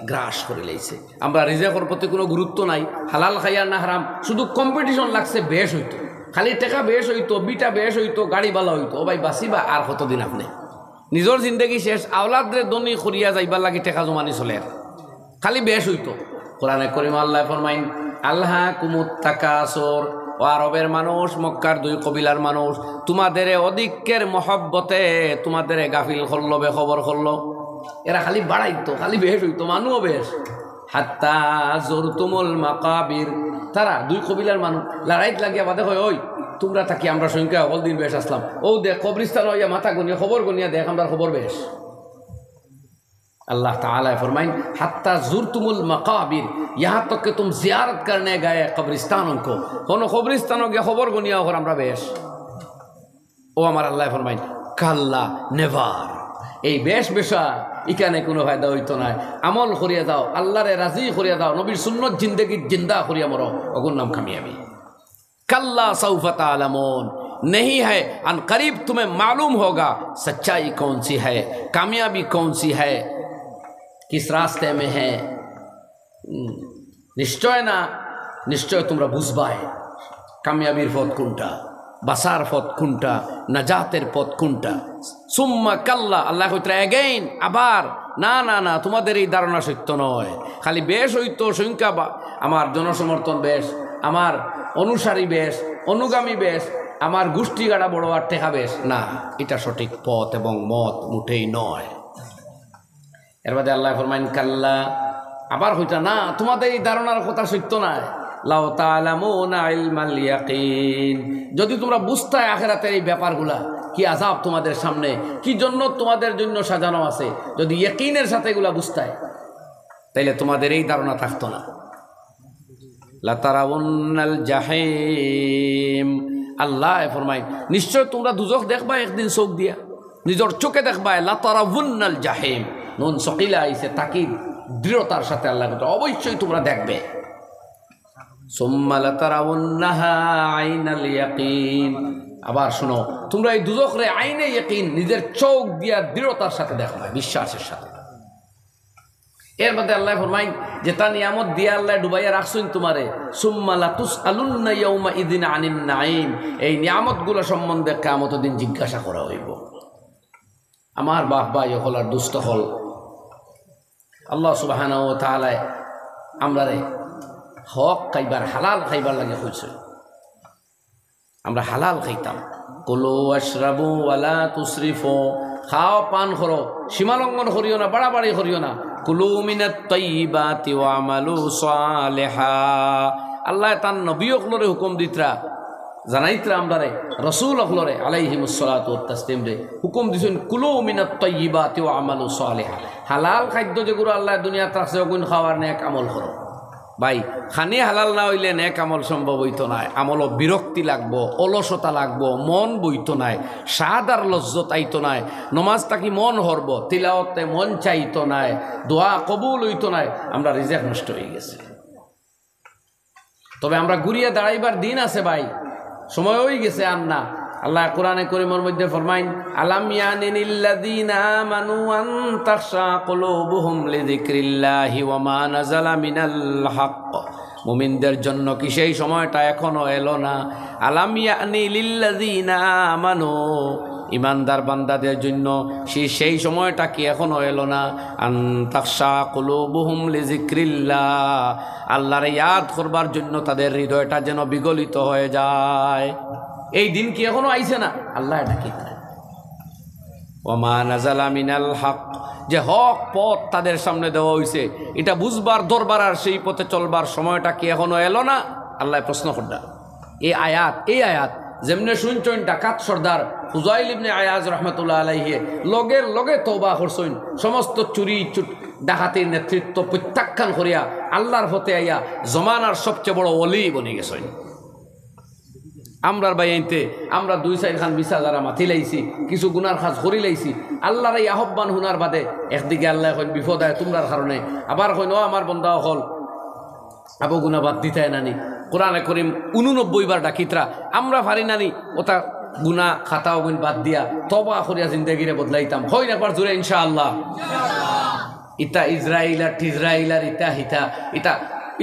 S1: গ্রাস করে লাইছে। আমরা রিজেকের প্রতি কোনো গুরুত্ব নাই, হালাল খাইয়া না হারাম, শুধু কম্পিটিশন লাগছে, বেশ হইতো, খালি টাকা বেশ হইতো, বিটা বেশ হইতো, গাড়ি বালা হইতো। ও ভাই বাঁচিবা আর কতদিন? আপনি নিজের জিন্দগি শেষ, আওলাদরে দনি করিয়া যাইবার লাগি টাকা জমানি চলে, খালি বেশ হইতো। কোরআনে করিম আল্লাহ ফরমাইন, আল্লাহ কুমুত তাকাসুর, ও আরবের মানুষ, মক্কার দুই কবিলার মানুষ, তোমাদের অধিকের মহব্বতে তোমাদের গাফিল করলো, বেখবর করলো। এরা খালি বাড়াইতো, খালি বেশ হইতো, মানুষও বেশ। হাত্তা জুরতুমুল মাকাবির, তারা দুই কবিলার মানুষ লড়াইত লাগিয়া বাদে হয়, ওই তোমরা থাকি আমরা সংখ্যা সকল দিন বেশ আসলাম, ও দেখ কবরিস্তান হইয়া মাথা গুনিয়া খবর গুনিয়া দেখ আমরা খবর বেশ। अल्लाह ताला फरमाइन हत्ता जुरतुमुल मकाबिर, यहाँ तक कि तुम जियारत करने गए कब्रिस्तानों को, कोनो कब्रिस्तानों के खबर गुनिया और हमरा बेश। ओ हमारा अल्लाह फरमाइन काल्ला नेवार, এই বেশ বেশা এখানে কোনো ফায়দা হইতো না। আমল করিয়া দাও, আল্লাহরে রাজি করিয়া দাও, নবীর সুন্নত জিন্দেগি জিন্দা করিয়া মরো, ওগুর নাম কামিয়াবি। কাল্লা সাউফা তা'লামুন, नहीं है अन करीब तुम्हें मालूम होगा सच्चाई कौन सी है, कामयाबी कौन सी है, किस रास्ते में है। निश्चय ना, निश्चय तुमरा बुझबाय कामयाबीर पथ कोनटा, बासार पथ कोनटा, नाजातेर पथ कोनटा। सुम्मा काल्ला, आल्लाह कइतरा अगेन, आबार ना ना ना, तुम्हादेर এই ধারণা সত্য নয়, খালি বেশ হইতো সংখ্যা, আমার জনসমর্থন বেশ, আমার অনুসারী বেশ, অনুগামী বেশ, আমার গোষ্ঠী গাড়া বড় আর টেকা বেশ, না, এটা সঠিক পথ এবং মত মুঠেই নয়। এর বাদে আল্লাহ ফরমাইন কাল্লা, আবার হইতা না, তোমাদের এই ধারণার কথা সত্য নয়। লাউ তা'লামুনা ইলমাল ইয়াকিন, যদি তোমরা বুঝতে আখিরাতের এই ব্যাপারগুলা, কি আযাব তোমাদের সামনে, কি জন্য তোমাদের জন্য সাজানো আছে, যদি ইয়াকিনের সাথে এগুলা বুঝতে, তাইলে তোমাদের এই ধারণা থাকতো না। লা তারাউন্নাল জাহিম, আল্লাহ ফরমাইন নিশ্চয় তোমরা দুজখ দেখবা একদিন চোখ দিয়া, নিজের চোখে দেখবা। লা তারাউন্নাল জাহিম, নুন সকিলা আইছে তাকিদ, দৃঢ়তার সাথে আল্লাহ কথা, অবশ্যই তোমরা দেখবে। সুম্মা লা তারাউন্নাহা আইনাল ইয়াকিন, আবার শোনো, তোমরা এই দুজখরে আইনে ইয়াকিন, নিজের চোখ দিয়া দৃঢ়তার সাথে দেখবা, বিশ্বাসের সাথে। এর মধ্যে আল্লাহ ফরমাইন যে তা নিয়ামত দিয়া আল্লাহ ডুবাইয়া রাখছেন তোমারে, সুম্মা লা তুসআলুন্না ইয়াউমা ইযিন আনিন নাঈম, এই নিয়ামতগুলো সম্বন্ধে কিয়ামতের দিন জিজ্ঞাসা করা হইব। আমার বাপ ভাই হল আর দুষ্ট হল, আল্লাহ সুবহানাহু ওয়া তাআলা আমরারে হক খাইবার, হালাল খাইবার লাগে হয়েছে, আমরা হালাল খাইতাম। কুলু ওয়াশরাবু ওয়ালা তুসরিফু, খাও পান করো, সীমালঙ্ঘন করিও না, বাড়াবাড়ি করিও না। কুলু মিনাত তাইয়্যিবাতি ওয়া আমালু সালিহা, আল্লাহ তার নবী অকলরে হুকুম দিতরা, জানাইতরা আমরারে, রাসূল অকলরে আলাইহিমুস সালাতু ওয়াত তাসলিম রে হুকুম দিছেন, কুলু মিনাত তাইয়্যিবাতি ওয়া আমালু সালিহা, হালাল খাদ্য যেগুলো আল্লাহ দুনিয়াতে রাখছে ওগুন খাওয়ার নেক আমল করো। ভাই খানি হালাল না হইলে নেক আমল সম্ভব হইতো না, আমলও বিরক্তি লাগবো, অলসতা লাগবো, মন বইতো নাই, স্বাদ আর লজ্জত আইতো নাই, নমাজ তাকি মন হরব, তিলাওয়াতে মন চাইতো নাই, দোয়া কবুল হইতো নাই, আমরা রিজেক নষ্ট হয়ে গেছে। তবে আমরা ঘুরিয়ে দাঁড়াইবার দিন আছে ভাই, সময় হয়ে গেছে আর না। আল্লাহ কোরআনে কারীমের মধ্যে ফরমাইন, আলাম ইয়ানিল্লাযীনা আমানু আন তাখশা কুলুবুহুম লিযিকরিল্লাহি ওয়া মা নাযালা মিনাল হক, মুমিনদের জন্য কি সেই সময়টা এখনো এলো না? আলাম ইয়ানি লিল্লাযীনা আমানু, ইমানদার বান্দাদের জন্য সেই সময়টা কি এখনো এলো না? আন তাখশা কুলুবুহুম লিযিকরিল্লাহ, আল্লাহর ইয়াদ করবার জন্য তাদের হৃদয়টা যেন বিগলিত হয়ে যায়। এই দিন কি এখনো আইছে না? আল্লাহ এটা কি করে? ওয়া মা নাযালা মিনাল হক, যে হক পথ তাদের সামনে দেওয়া হয়েছে, এটা বুঝবার দরবার আর সেই পথে চলবার সময়টা কি এখনো এলো না? আল্লাহ প্রশ্ন করলেন। এই আয়াত যেমনে শুনছেন ডাকাত সর্দার ফুজাইল ইবনে আয়াজ রহমতুল্লাহ আলাইহি লগের লগে তওবা করছেন, সমস্ত চুরি ডাকাতির নেতৃত্ব প্রত্যাখ্যান করিয়া আল্লাহর হতে আইয়া জমানার সবচেয়ে বড় ওলি বনে গেছেন। আমরার বাইতে আমরা 2-4 খান বিছা যারা মাথি লাইছি, কিছু গুনার কাজ করি লাইছি, আল্লাহর এই আহ্বান হুনার বাদে একদিকে আল্লাহ কইন বিপদ আয় তোমরার কারণে, আবার কইন ও আমার বন্দা হল আবু গুনা বাদ দিতে নানি, কোরআনে করিম 89 বার ডাকিতরা, আমরা পারি নানি ওটা গুনা খাতা গুণ বাদ দিয়া তবা করিয়া জিন্দেগিরে বদলাইতাম, হই না একবার জোরে ইনশাআল্লাহ। ইতা ইসরাইলার টিজরাইলার ইতা হিতা ইতা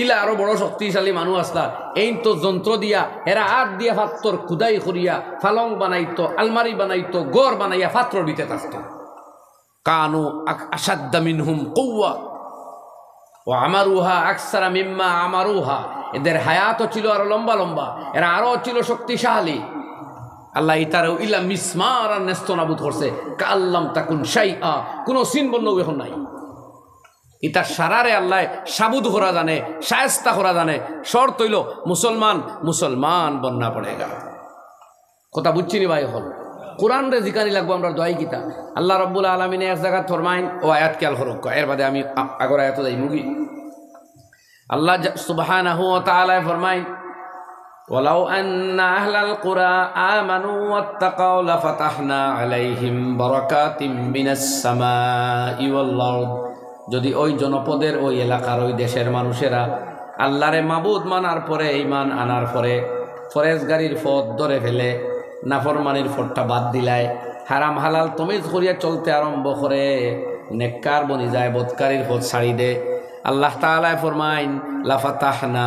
S1: ইলা আরো বড় শক্তিশালী মানুষ আসলা, এই তো যন্ত্র দিয়া এরা আট দিয়া ফাত্তর খুদাই করিয়া ফালং বানাইতো, আলমারি বানাইতো, গড় বানাইয়া ফাত্র দিতে থাকত। কানু আসাদ্দা মিনহুম কুওয়া ও আমারুহা আকসারা মিম্মা আমারুহা, এদের হায়াতও ছিল আরো লম্বা লম্বা, এরা আরো ছিল শক্তিশালী। আল্লাহ ইতারও ইলা মিসমার আর নেস্তনাবুদ করছে, কাল্লাম তাকুন শাইআ, কোনো সিন বন্য এখন নাই। ইতার সারারে আল্লাহ সাবুদ করা জানে, শায়েস্তা করা জানে, শর্ত হইল মুসলমান মুসলমান বন্যা পড়ে গা। কথা বুঝছিনি ভাই হল কোরআন রে জিকানি লাগবো আমরা দোয়াই কিতা। আল্লাহ রব্বুল আলমিনে এক জায়গা ফরমাইন ও আয়াত খেয়াল করুক, এর বাদে আমি আগর আয়াত যাই মুগি। আল্লাহ সুবহানাহু ওয়া তাআলা ফরমাইন ওয়ালাউ আন্না আহলাল কুরা আমানু ওয়াত্তাকাউ লাফাতাহনা আলাইহিম বারাকাতিম মিনাস সামাই ওয়াল আরদ, যদি ওই জনপদের ওই এলাকার ওই দেশের মানুষেরা আল্লাহরে মাবুদ মানার পরে ঈমান আনার পরে ফরেজগারির পথ ধরে ফেলে, নাফরমানির পথটা বাদ দিলায়, হারাম হালাল তমিজ করিয়া চলতে আরম্ভ করে, নেককার বনি যায়, বদকারীর পথ ছাড়ি দে, আল্লাহ তাআলা ফরমাইন লাফাতাহনা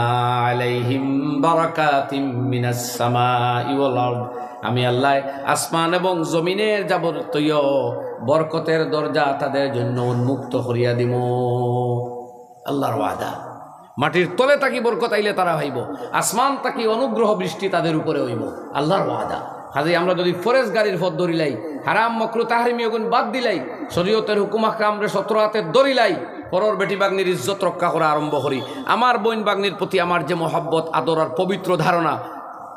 S1: আলাইহিম বারাকাতিম মিনাস সামাই ওয়াল আরদ, আমি আল্লাহ আসমান এবং জমিনের যাবতীয় বরকতের দরজা তাদের জন্য উন্মুক্ত করিয়া দিব। আল্লাহর ওয়াদা, মাটির তলে তাকি বরকত আইলে তারা হইব, আসমান তাকি অনুগ্রহ বৃষ্টি তাদের উপরে হইব, আল্লাহর ওয়াদা। কাজে আমরা যদি ফরেজগারির পথ ধরিলাই, হারাম মকরু তাহরিমি গুণ বাদ দিলাই, শরীয়তের হুকুম আহকামরে 17 হাতে ধরিলাই, পরর বেটি বাগ্নির ইজ্জত রক্ষা করা আরম্ভ করি, আমার বোন বাগ্নির প্রতি আমার যে মহব্বত আদর আর পবিত্র ধারণা,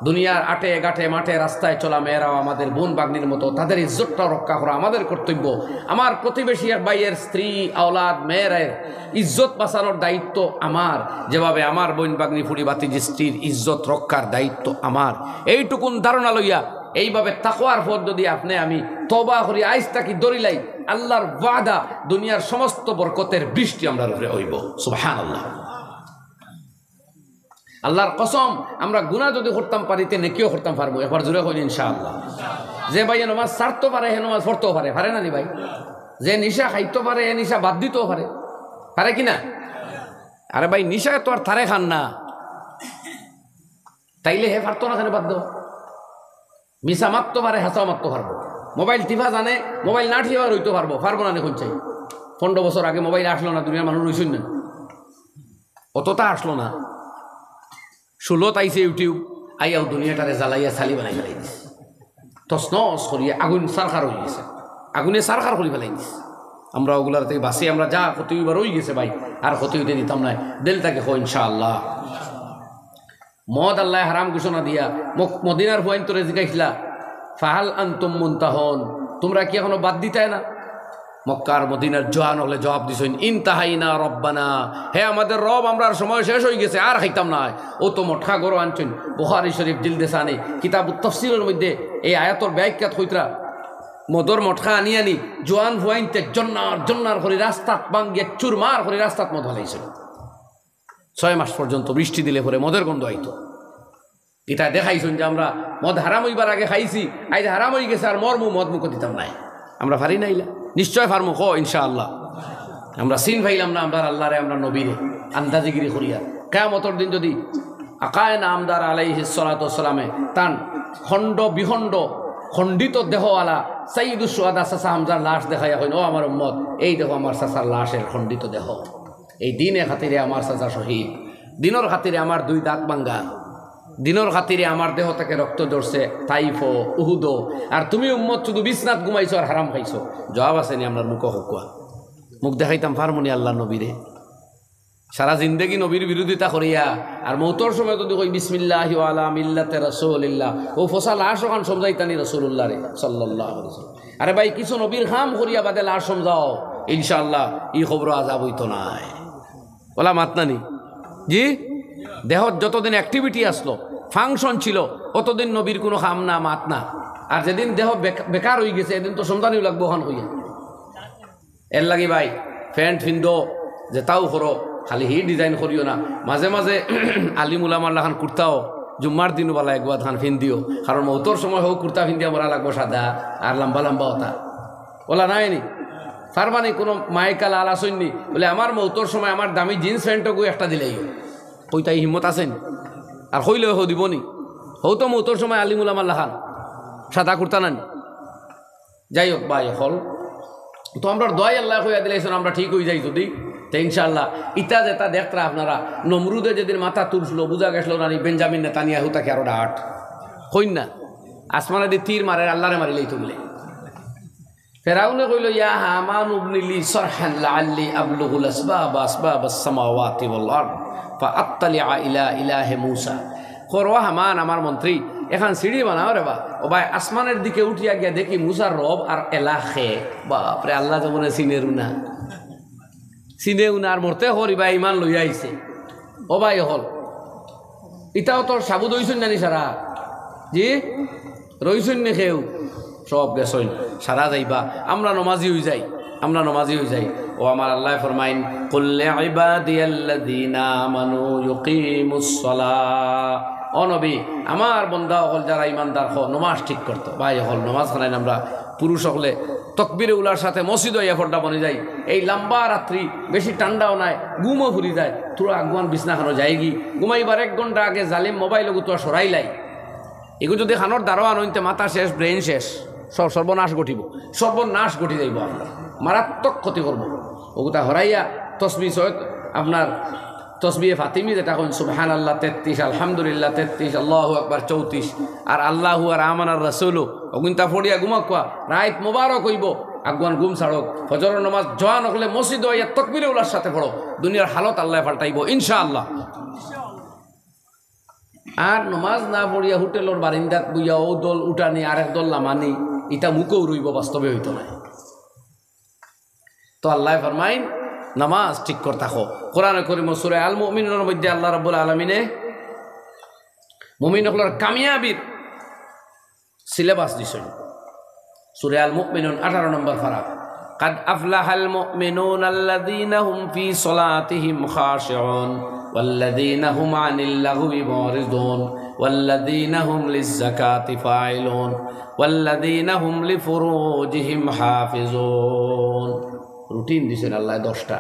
S1: দুনিয়ার আটে ঘাটে মাঠে রাস্তায় চলা মেয়েরাও আমাদের বোন বাগ্নির মতো, তাদের ইজ্জতটাও রক্ষা করা আমাদের কর্তব্য। আমার প্রতিবেশী ভাইয়ের স্ত্রী আওলাদ মেয়েরের ইজ্জত বাঁচানোর দায়িত্ব আমার, যেভাবে আমার বোন বাগ্নি ফুড়ি বাতিজি স্ত্রীর ইজ্জত রক্ষার দায়িত্ব আমার। এইটুকুন ধারণা লইয়া এইভাবে তাকওয়ার পথ যদি আপনি আমি তওবা করি, আইজ তাকি দরিলাই, আল্লাহর ওয়াদা দুনিয়ার সমস্ত বরকতের বৃষ্টি আমরা উপরে হইব। সুবহানাল্লাহ, আল্লাহর কসম, আমরা গুনাহ যদি করতাম পারিতে নেকিও করতাম পারবো। একবার জোরে হইল ইনশাআল্লাহ। যে ভাই নামাজ ছাড়তে পারে হে নামাজ পড়তেও পারে, পারে না নি ভাই? যে নিশা খাইতে পারে এ নিশা বাদ দিতেও পারে, পারে কিনা? আরে ভাই নিশা তো আর থারে খান না, তাইলে হে পারতো না, খানে বাদ দেওয়া। মিশা মারতে পারে, হাসাও মারতে পারবো। মোবাইল টিপা জানে, মোবাইল না টিপা রইতে পারবো, পারবো না দেখুন চাই। 15 বছর আগে মোবাইল আসলো না, দুনিয়ার মানুষ রইছেন না, অতটা আসলো না। 16 আইছে ইউটিউব, আইয়াও দুনিয়াটারে জ্বালাইয়া ছালি বানাই ফেলাই দিছে, তসনস করিয়া আগুন সারখার হয়ে গেছে, আগুনে সারখার করে ফেলাই দিছে। আমরা ওগুলার থেকে বাসে আমরা যা ক্ষতি হইবার হয়ে গেছে ভাই, আর ক্ষতি হইতে দিতাম না। দিল তাকে হো ইনশাআল্লাহ। মদ আল্লাহ হারাম ঘোষণা দিয়া মদিনার হুয়াইন তোরে জিজ্ঞাসলা ফাহাল আনতুম মুনতাহুন, তোমরা কি এখনো বাদ দিতাই না? মক্কার মদিনার জওয়ান হলে জবাব দিছেন ইনতাহাইনা রব্বানা, হে আমাদের রব, আমরা সময় শেষ হয়ে গেছে, আর খাইতাম না। ও তো মঠা গরো আনছেন, বুখারী শরীফ জিলদে সানি কিতাবুত তাফসীরের মধ্যে এই আয়াতর ব্যাখ্যাত হইতরা মদর মঠা আনি আনি জওয়ান হুয়াইনতে জন্নার করে রাস্তাত বাঙ্গিয়ে চুরমার করে রাস্তাত মদ হালাইছিল। 6 মাস পর্যন্ত বৃষ্টি দিলে পরে মদের গন্ধ আইতো। এটা দেখাইছেন যে আমরা মদ হারাম হইবার আগে খাইছি, আইজ হারাম হয়ে গেছে, আর মরমু মদ মুখ দিতাম নাই। আমরা পারি নাইলা, নিশ্চয় পারমু ক ইনশাআল্লাহ। আমরা সিন ভাইলাম না আমরা আল্লাহরে, আমরা নবীরে আন্দাজিগিরি করিয়া কিয়ামতের দিন যদি আকায়ে নামদার আলাইহিস সালাতু ওয়াস সালামে তান খণ্ড বিখণ্ড খণ্ডিত দেহওয়ালা সাইয়্যিদুশ শুহাদা চাচা হামজার লাশ দেখাইয়া কইন, ও আমার উম্মত, এই দেখো আমার চাচার লাশের খণ্ডিত দেহ। এই দিনের খাতিরে আমার চাচা শহীদ, দিনের খাতিরে আমার 2 দাঁত ভাঙ্গা, দিনের খাতিরে আমার দেহ থেকে রক্ত ঝরছে, তাইফো উহুদো, আর তুমি উম্মত শুধু বিছনাত ঘুমাইছো আর হারাম খাইছো। জবাব আসেনি আমরা মুখ হকুয়া, মুখ দেখাইতাম ফারমুনি আল্লাহ নবীরে। সারা জিন্দেগি নবীর বিরোধিতা করিয়া আর মৌতর সময় যদি কই বিসমিল্লাহি ওয়া আলা মিল্লাতে রাসূলিল্লাহ ও ফসা লাশ ওখান সমঝাইতানি রাসূলুল্লাহ রে সাল্লাল্লাহু আলাইহি ওয়াসাল্লাম। আরে ভাই কিছু নবীর খাম করিয়া বাদে লাশ সমঝাও, ইনশাআল্লাহ ই খবর আযাব হইতো নাই। ওলা মাতনানি জি দেহত যতদিন অ্যাক্টিভিটি আসলো ফাংশন ছিল অতদিন নবীর কোনো খাম না মাত না। আর যেদিন দেহ বেকার হয়ে গেছে এদিন তো সমঝানিও লাগবো ওখান হইয়া। এর লাগি ভাই ফ্যান্ট ফিন্দো যে তাও করো, খালি হি ডিজাইন করিও না। মাঝে মাঝে আলিম উলামার লাখান কুর্তাও জুম্মার দিন বেলা একবার ধান ফিন্দিও, কারণ মৌতর সময় হোক কুর্তা ফিন্দিয়া মরা লাগবো সাদা আর লম্বা লম্বা হতা ওলা নাইনি তার মানে কোনো মাইকাল আলা সৈন্যি বলে আমার মৌতর সময় আমার দামি জিন্স প্যান্টও একটা দিলেই ওই তাই হিম্মত আছেন আর হইলে হো দিবনি হৌ তো মৌতর সময় আলিম উলামার লাখান সাদা কুর্তা নানি। যাই হোক ভাই হল তো আমরা দোয়াই আল্লাহ হইয়া দিলাইছেন আমরা ঠিক হয়ে যাই যদি তো ইনশাআল্লাহ ইটা যেটা দেখরা আপনারা নমরুদে যেদিন মাথা তুলছিল বুঝা গেছিল নানি বেঞ্জামিন নেতানিয়াহু তাকে আরো ডাট হইন না আসমানে দি তীর মারে আল্লাহরে মারিলেই তুললে। ফেরাউনে কইল ইয়া হামান উবনিলি সরহান লাআল্লি আবলুগুল আসবাব আসবাবাস সামাওয়াতি ওয়াল আরদ ফাআত্তালিআ ইলা ইলাহি মূসা। করওয়া হামান আমার মন্ত্রী এখন সিঁড়ি বানাও রে বা ও ভাই আসমানের দিকে উঠিয়া গিয়া দেখি মুসার রব আর এলাহে বাপরে আল্লাহ যেমন সিনেরু না সিনেও না আর মরতে হরি ভাই ইমান লইয়া আইছে ও ভাই হল ইটাও তোর সাবুদ হইছেন জানি সারা জি রইছেন নে খেউ সব গেছইন সারা যাইবা আমরা নমাজি হয়ে যাই আমরা নমাজি হয়ে যাই। ও আমার আল্লাহ ফরমাইন কুল্লি ইবাদিয়াল্লাযীনা আমানু ইউকিমুস সালাহ। ও নবী আমার বন্দা হল যারা ইমানদার হ নমাজ ঠিক করতো ভাই হল নমাজ খানাই আমরা পুরুষ হলে তকবিরে উলার সাথে মসজিদ হইয়া ফোরটা বনে যাই। এই লম্বা রাত্রি বেশি ঠান্ডাও নাই ঘুমও ফুরি যায় তোরা আগুয়ান বিছনাখানো যায়গি ঘুমাইবার 1 ঘন্টা আগে জালিম মোবাইল তোরা সরাই লাই এগুলো যদি খানোর দারোয়ান হইতে মাথা শেষ ব্রেন শেষ সব সর্বনাশ ঘটিব সর্বনাশ ঘটি যাইব আপনার মারাত্মক ক্ষতি করব ওগুতা হরাইয়া তসবি সৈয়দ আপনার তসবিহে ফাতিমি যেটা কইন সুবহানাল্লাহ 33 আলহামদুলিল্লাহ 33 আল্লাহু আকবার 34 আর আল্লাহু আর আমানার রাসূলু ওগুনটা ফড়িয়া ঘুমাকুয়া রাত মোবারক হইব আগুয়ান ঘুম ছাড়ক ফজরের নামাজ জওয়ান হলে মসজিদ হইয়া তাকবীরে উলার সাথে পড়ো দুনিয়ার হালত আল্লাহ পাল্টাইব ইনশাআল্লাহ। আর নমাজ না পড়িয়া হোটেলের বারিন্দাত বইয়া ও দল উঠানি আরেক দল নামানি এটা মুখেও রইব বাস্তবে হইতো না। তো আল্লাহ ফরমাইন নামাজ ঠিক করে থাকো। কোরআনে কারীম সূরা আল মুমিনুনের মধ্যে আল্লাহ রাব্বুল আলামিনে মুমিনগুলোর কামিয়াবির সিলেবাস দিছেন। সূরা আল মুমিনুন 18 নম্বর পারা قد أفلح المؤمنون الذين هم في صلاتهم خاشعون والذين هم عن اللغو معرضون والذين هم للزكاة فاعلون والذين هم لفروجهم حافظون। রুটিন দিছেন আল্লাহ 10টা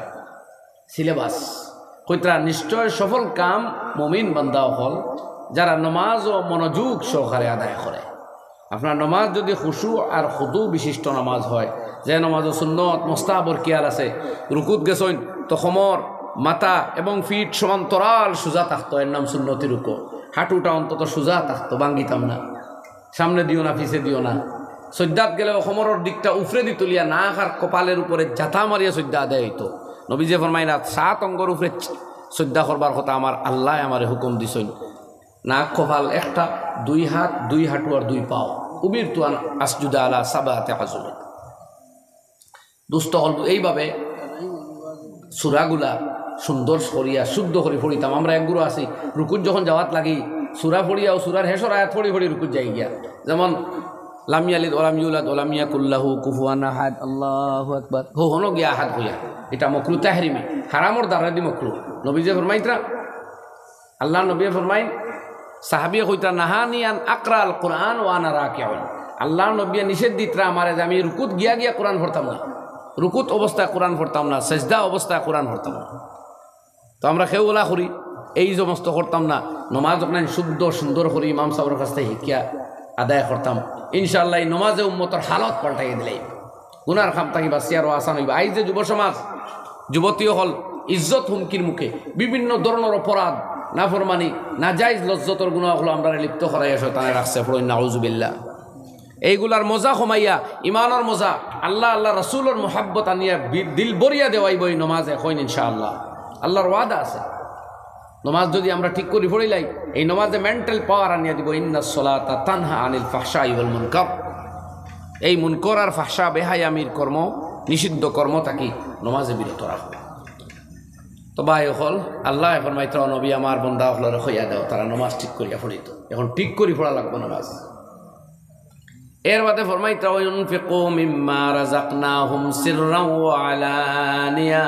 S1: সিলেবাস কইতরা নিশ্চয় সফল কাম মুমিন বান্দা হল যারা নামাজ ও মনোযোগ সহকারে আদায় করে। আপনার নামাজ যদি খুশু আর খুদু বিশিষ্ট নামাজ হয় যে নামাজ সুন্নত মুস্তাহাবর কিয়াল আছে রুকুত গেছইন তো খমর মাথা এবং ফিট সমান্তরাল সোজা থাকতো এর নাম সুন্নতি রুকু হাঁটুটা অন্তত সোজা থাকতো ভাঙ্গিতাম না সামনে দিও না পিছে দিও না। সজ্জাত গেলেও খমরের দিকটা উফরে দি তুলিয়া নাক আর কপালের উপরে জাথা মারিয়া সজ্জা আদায় হইতো। নবীজি ফরমাইন 7 অঙ্গর উপরে সজ্জা করবার কথা আমার আল্লাহ আমারে হুকুম দিছেন নাক কপাল একটা 2 হাত 2 হাঁটু আর 2 পাও উবির তুয়ান আসজুদা আলা সাবাতে আজম। দুস্থ হল এইভাবে সূরাগুলা সুন্দর করিয়া শুদ্ধ করে পড়িতাম আমরা এক গুরু আছি রুকুত যখন যাওয়াত লাগি সূরা পড়িয়া ও সূরার হেসর আয়াত পড়ি পড়ি রুকুত যাই গিয়া যেমন লাম ইয়ালিদ ওয়ালাম ইউলাদ ওয়ালাম ইয়াকুল লাহু কুফুয়ান আহাদ আল্লাহু আকবার হো হনো গিয়া আহাদ হইয়া এটা মাকরু তাহরিমি হারামর দারাদি মাকরু। নবীজি ফরমাইতরা আল্লাহ নবী ফরমাইন সাহাবী কইতা নাহানি আন আকরা আল কুরআন ওয়া আনা রাকিউন। আল্লাহ নবী নিষেধ দিতরা আমারে যে আমি রুকুত গিয়া গিয়া কোরআন পড়তাম না রুকুত অবস্থায় কোরআন পড়তাম না সেজদা অবস্থায় কোরআন পড়তাম না। তো আমরা কেউ ওলা করি এই সমস্ত করতাম না নমাজ ওখানে শুদ্ধ সুন্দর করি ইমাম সাহেবের কাছ থেকে শিক্ষা আদায় করতাম ইনশাআল্লাহ এই নমাজে উম্মতর হালত পাল্টাই দিলেই গুনার খাম থাকি বাঁচিয়ারও আসান হইবা। এই যে যুব সমাজ যুবতী হল ইজ্জত হুমকির মুখে বিভিন্ন ধরনের অপরাধ নাফরমানি নাজাইজ লজ্জতর গুনাহগুলো আমরা লিপ্ত করাইয়া শয়তানে রাখছে পড়ুন নাউজুবিল্লাহ। এইগুলার মজা কমাইয়া ইমানের মজা আল্লাহ আল্লাহ রাসূলের মুহাব্বত আনিয়া দিল বরিয়া দেওয়াইব এই নমাজে কইন ইনশাআল্লাহ। আল্লাহর ওয়াদা আছে। নমাজ যদি আমরা ঠিক করে পড়িলাই, এই নমাজে মেন্টাল পাওয়ার আনিয়ে দিব। ইন্নাস সালাতা তানহা আনিল ফাহশাই ওয়াল মুনকার। এই মুনকার আর ফাহশা বেহায়ামির কর্ম, নিষিদ্ধ কর্ম থাকি নমাজে বিরত রাখবে। তো ভাই হল আল্লাহ ফরমাইতো নবী আমার বন্দা হলরে হইয়া দাও, তারা নমাজ ঠিক করিয়া পড়িত। এখন ঠিক করি পড়া লাগবে নমাজ। এর বাদে ফরমাইতো ইউনফিকু মিম্মা রাযাকনাহুম সিররাও ওয়া আলানিয়া,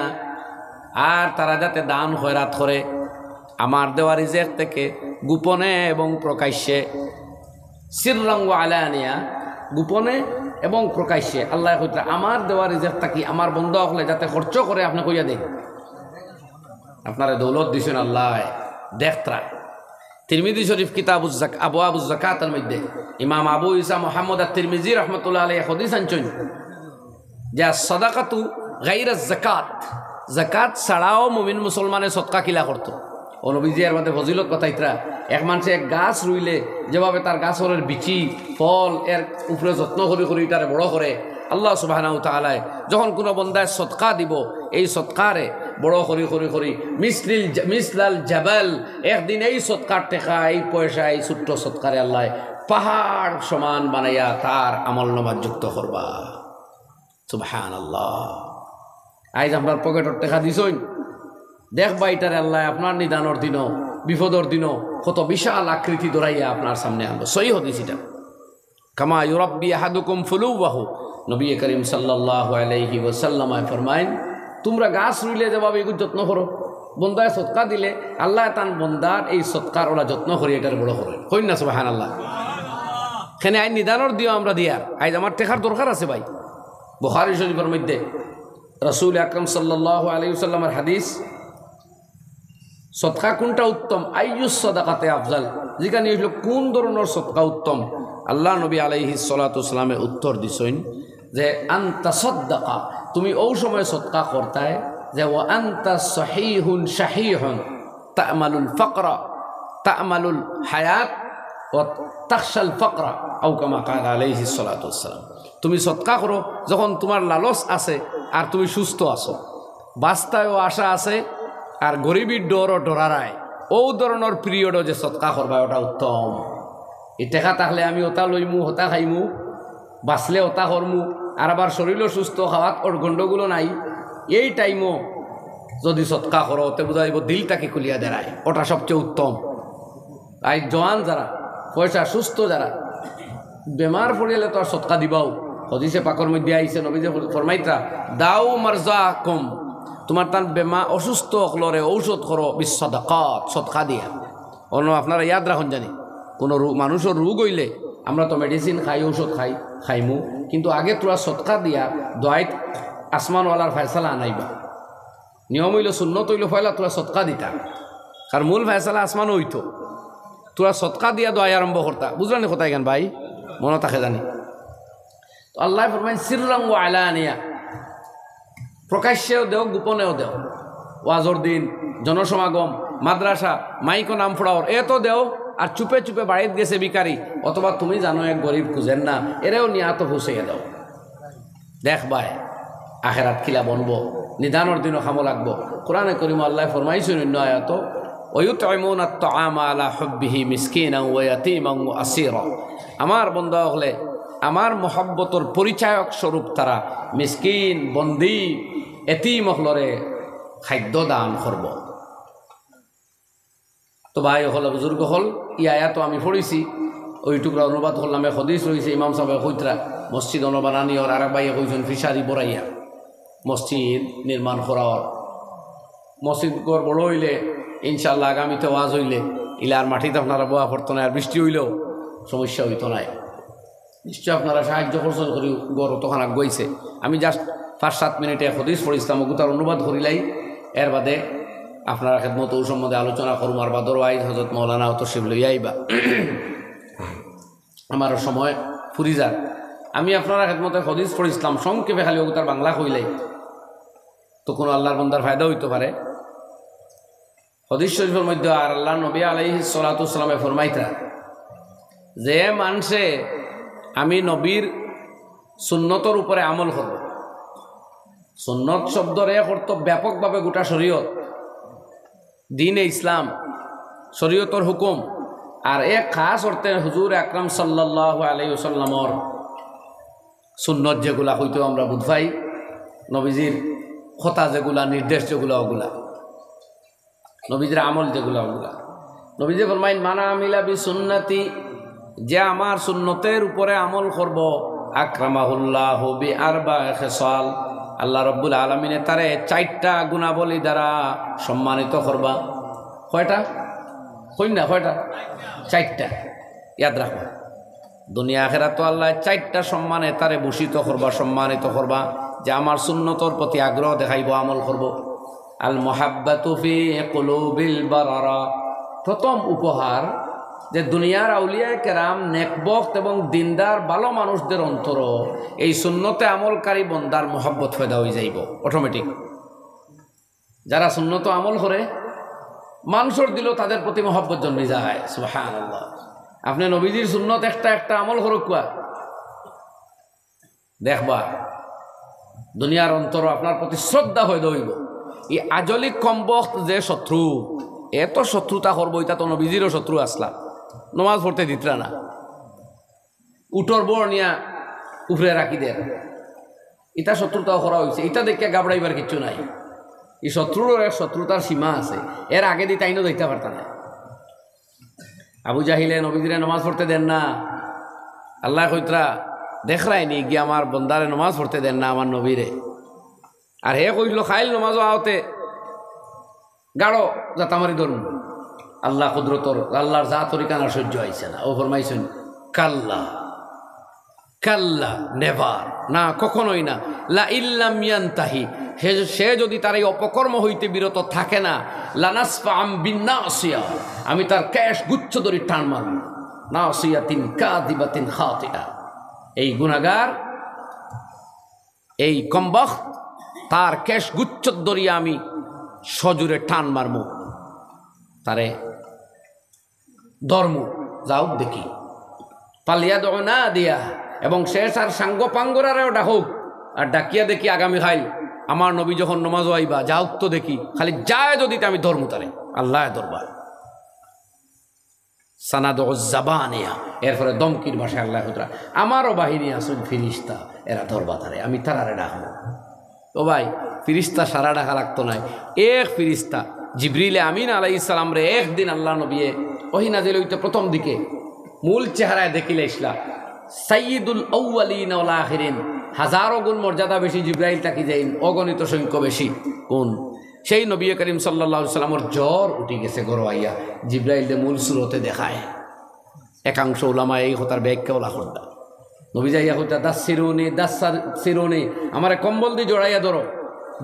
S1: আর তারা যাতে দান খয়রাত করে আমার দেওয়া রিজিক থেকে গোপনে এবং প্রকাশ্যে। সিররাও ওয়া আলানিয়া, গোপনে এবং প্রকাশ্যে। আল্লাহ কইতা আমার দেওয়া রিজিক থাকি আমার বন্দা হলে যাতে খরচ করে আপনি কইয়া দেন। আপনারা দৌলত দিছেন আল্লাহ দেখতরা। তিরমিজি শরীফ কিতাবুজ যাকাত আবওয়াবুজ যাকাতের মধ্যে ইমাম আবু ঈসা মুহাম্মদ আত-তিরমিজি রাহমাতুল্লাহ আলাইহি হাদিস আনছেন যে সাদাকাতু গায়রাজ যাকাত, যাকাত ছাড়াও মুমিন মুসলমানে সদকা কিলা করত। ও নবীজি এর মধ্যে ফজিলত কথা ইতরা, এক মানুষে এক গাছ রুইলে যেভাবে তার গাছের বিচি ফল এর উপরে যত্ন করি করি তারে বড় করে, আল্লাহ সুবহানাহু ওয়া তাআলা যখন কোনো বন্দায় সদকা দিব এই সদকারে বড় করি করি করি মিসলাল জাবাল, একদিন এই সদকার টেকা এই পয়সা এই ছোট্ট সদকারে আল্লাহ পাহাড় সমান বানাইয়া তার আমল নামাজ যুক্ত করবা। সুবহানাল্লাহ। আজ আপনার পকেটর টেকা দিছই, দেখবা এটারে আল্লাহ আপনার নিদানোর দিনও বিপদর দিনও কত বিশাল আকৃতি দৌড়াইয়া আপনার সামনে আনবো। সহি হদিস এটা। কামা ইউরাব্বি আহাদুকুম ফুলুওয়াহু, নবী করিম সাল্লাল্লাহু আলাইহি ওয়াসাল্লাম ফরমায়েন তোমরা গাছ রুইলে যেভাবে এগুলো যত্ন করো, বন্দায় সৎকা দিলে আল্লাহ তান বন্দার এই সৎকার ওরা যত্ন করি এটার বড় করেন। কই না সুবহানাল্লাহ। এখানে আইন নিদানোর দিও আমরা দিয়ার আজ আমার টেকার দরকার আছে ভাই। বুখারী শরীফের মধ্যে রাসূল আকরাম সাল্লাল্লাহু আলাইহি ওয়াসাল্লামের হাদিস, সদকা কোনটা উত্তম, আইয়ুস সাদাকাতে আফজাল, যেখানে হইল কোন ধরনের সদকা উত্তম। আল্লাহ নবী আলাইহিস সালাতু ওয়াস সালামে উত্তর দিছেন যে আনতা সাদ্দাকা, তুমি ওই সময় সদকা করতায় যে ওয়া আনতা সহিহুন শাহিহুন তা'মালুল ফাকরা তা'মালুল হায়াত ওয়া তাখশাল ফাকরা আও কামা ক্বালা আলাইহিস সালাতু ওয়াস সালাম। তুমি সদকা করো যখন তোমার লালস আছে আর তুমি সুস্থ আছো, বাস্তায়ও আশা আছে আর গরিবীর ডরও ডরারায়, ও ধরনের পিরিয়ডও যে সদকা করবা ওটা উত্তম। এই টেকা থাকলে আমি ওটা লইমু ওটা খাইমু, বাঁচলে ওটা করমু, আর আবার শরীরও সুস্থ, খাওয়াত ওর গণ্ডগুলো নাই, এই টাইমও যদি সদকা করো তে বোঝা যাব দিলটাকে খুলিয়া দেয়, ওটা সবচেয়ে উত্তম। তাই জওয়ান যারা পয়সা সুস্থ যারা বেমার পড়িলে তো আর সদকা দিবাও। হদিসে পাকর মধ্যে আইসে নবীজে ফরমাইতা দাও মারজা কম, তোমার তার বেমা অসুস্থ হলরে ঔষধ করো বিসদাকাত, সদকা দিয়া। অন্য আপনারা ইয়াদ রাখুন জানি কোনো মানুষের রোগ হইলে আমরা তো মেডিসিন খাই ঔষধ খাইমু, কিন্তু আগে তোরা সদকা দিয়া দোয়াইত আসমানওয়ালার ফয়সালা আনাইবা। নিয়ম হইল সুন্নত হইল ফয়লা তোরা সদকা দিতা, কারণ মূল ফয়সালা আসমান হইতো, তোরা সদকা দিয়া দোয়াই আরম্ভ করতা। বুঝলেন কথা এখান ভাই, মনে থাকে জানি। তো আল্লাহ ফরমাইন সিররাং ওয়া আলানিয়া, প্রকাশ্যেও দেও গোপনেও দেও। ওয়াজর দিন, জনসমাগম, মাদ্রাসা, মাইকো নাম ফোড়াওর এত দেও, আর চুপে চুপে বাড়িতে গেছে ভিখারি অথবা তুমি জানো এক গরিব খুঁজেন না, এরেও নিয়ে তো ফুসিয়ে দাও। দেখবাই আখেরাত খিলা বনবো, নিদানোর দিনও খামো লাগবো। কোরআনে করিম আল্লাহ ফরমাইছেন অন্য আয়াত ওয়ুতঈমুনা আত-তাআমা আলা হুব্বিহি মিসকিনান ওয়া ইয়াতীমান ওয়া আসীরা, আমার বন্দা হলে আমার মহব্বতর পরিচায়ক স্বরূপ তারা মিসকিন, বন্দী, এতিম হলরে খাদ্য দান করব। তো ভাই হল বুজুর্গ হল ই আয়াত আমি পড়েছি, ওইটুকরা অনুবাদ করলাম। হদিস রয়েছে ইমাম সাহেব কইতরা মসজিদ অনুবানানি ওর আর ভাইয়া কইছেন ফিশারি বড়াইয়া মসজিদ নির্মাণ করার। মসজিদ গড় বড় হইলে ইনশাল্লাহ আগামীতে ওয়াজ হইলে ইলার মাটিতে আপনারা বোয়া পড়তো না, আর বৃষ্টি হইলেও সমস্যা হইতো না। নিশ্চয় আপনারা সাহায্য করছেন করি গড় তখন আগুয়াইছে। আমি জাস্ট 5-7 মিনিটে হদিস পড়িছিলাম, ওগুতার অনুবাদ করিলাই। এর বাদে আপনারা খেদমত ও সম্বন্ধে আলোচনা করুম, আর বাদর ওয়াইজ হজরত মৌলানা তশরিফ লইয়া আইবা। আমার সময় ফুরি যাক, আমি আপনারা খেদমতে হদিস পড়িছিলাম সংক্ষেপে, খালি ওগুতার বাংলা কইলাই তো কোনো আল্লাহর বন্দার ফায়দা হইতে পারে। হাদিস শরীফের মধ্যে আর আল্লাহ নবী আলাইহিস সালাতু ওয়াস সালামে ফরমাইতা যে মানুষে আমি নবীর সুন্নতর উপরে আমল করব। সুন্নত শব্দরে অর্থ ব্যাপকভাবে গোটা শরীয়ত, দ্বীনে ইসলাম, শরীয়তর হুকুম, আর এক খাস অর্থে হুজুর আকরাম সাল্লাল্লাহু আলাইহি ওয়াসাল্লামর সুন্নত যেগুলা হয়তো আমরা বুঝাই, নবীজির কথা যেগুলা, নির্দেশ যেগুলা, ওগুলা নবীজির আমল যেগুলা, ওগুলা নবীজি ফরমাইন মানা আমিলা বি সুন্নতি, যে আমার সুন্নতের উপরে আমল করব, আকরামাহুল্লাহু বি আরবা'i খিসাল, আল্লাহ রব্বুল আলামিনে তারে 4টা গুণাবলী দ্বারা সম্মানিত করবা। কয়টা? কই না কয়টা? 4টা। ইয়াদ রাখো, দুনিয়া আখিরাত তো আল্লাহ 4টা সম্মানে তারে ভূষিত করবা, সম্মানিত করবা, যে আমার সুন্নতর প্রতি আগ্রহ দেখাইব, আমল করব। আল মুহাব্বাতু ফি কুলুবিল বারারা, প্রথম উপহার যে দুনিয়ার আউলিয়া কেরাম, নেকবক্ত এবং দিনদার ভালো মানুষদের অন্তর এই সুন্নতে আমলকারী বন্দার মোহাব্বত ফয়দা হয়ে যাইব অটোমেটিক। যারা সুন্নত আমল করে মানুষের দিল তাদের প্রতি মোহাব্বত জন্মে যায়। সুবহানাল্লাহ। আপনি নবীজির সুন্নত একটা একটা আমল করুক, দেখবা দুনিয়ার অন্তর আপনার প্রতি শ্রদ্ধা হয়ে দইব। এই আজলিক কমবক্ত যে শত্রু, এত শত্রুতা করবো, এটা তো নবীজিরও শত্রু আসলা, নমাজ পড়তে দিতরা না, উঠর বড় নিয়া উপরে রাখি দেয়, এটা শত্রুতাও করা হয়েছে। এটা দেখে গাবড়াইবার কিচ্ছু নাই। এই শত্রুর এক শত্রুতার সীমা আছে, এর আগে দিয়ে তাইনও দেখতে পারত না। আবু জাহিলে নবীজিরে নমাজ পড়তে দেন না, আল্লাহ কইতরা দেখরাইনি গিয়ে আমার বন্দারে নমাজ পড়তে দেন না আমার নবীরে। আর হে কইল খাইল নমাজও আওতে গাঢ় জাতামারি ধরুন, আল্লাহ কুদরতর আল্লাহর যা তরিকানা সহ্য হয়েছে না। ও ফরমাইছেন কাল্লা কাল্লা, নেভার, না কখনোই না। লা ইল্লাম ইয়ানতাহি, সে যদি তার এই অপকর্ম হইতে বিরত থাকে না, লানাসফাআম বিন্নাসিয়া, আমি তার ক্যাশ গুচ্ছ ধরে টান মারব। নাসিয়াতিন কাযিবাতিন খাতিআ, এই গুনাহগার, এই কমবখ্ত, তার ক্যাশ গুচ্ছ ধরিয়া আমি সজুরে টান মারব, তারে ধর্ম যাও দেখি। পালিয়া দো না দিয়া, এবং শেষ আর সাঙ্গ পাঙ্গরারেও ডাকুক, আর ডাকিয়া দেখি আগামী খাইল আমার নবী যখন নমাজ আইবা যাওক তো দেখি, খালি যায় যদি আমি ধর্ম তারে আল্লাহ দরবার সানাদ জাবানিয়া, এরপরে দমকির ভাষায় আল্লাহ হুতরা আমারও বাহিনী আসুন ফিরিস্তা, এরা ধরবা তারে, আমি তারারে ডাকবো। ও ভাই, ফিরিস্তা সারা ডাকা লাগতো নাই, এক ফিরিস্তা জিবরিলে আমিন আলাইহিস সালাম রে একদিন আল্লাহ নবী ওহী নাজিল হইতে প্রথম দিকে মূল চেহারায় দেখিলে ইসলা সাইয়্যিদুল আউয়ালিন ওয়াল আখিরিন, হাজারো গুণ মর্যাদা বেশি জিবরাইল তাকি যাইন, অগণিত সংখ্য বেশি গুণ। সেই নবী করিম সাল্লাল্লাহু আলাইহি সাল্লামের জ্বর উঠি গেছে গরওয়াইয়া, জিবরাইল মূল সুরতে দেখায়। একাংশ উলামা এই কথার ব্যাখ্যা ওলা করদা, নবী যাইয়া কইতা দাসসিরুনি, আমারে কম্বল দিয়ে জড়াইয়া ধরো,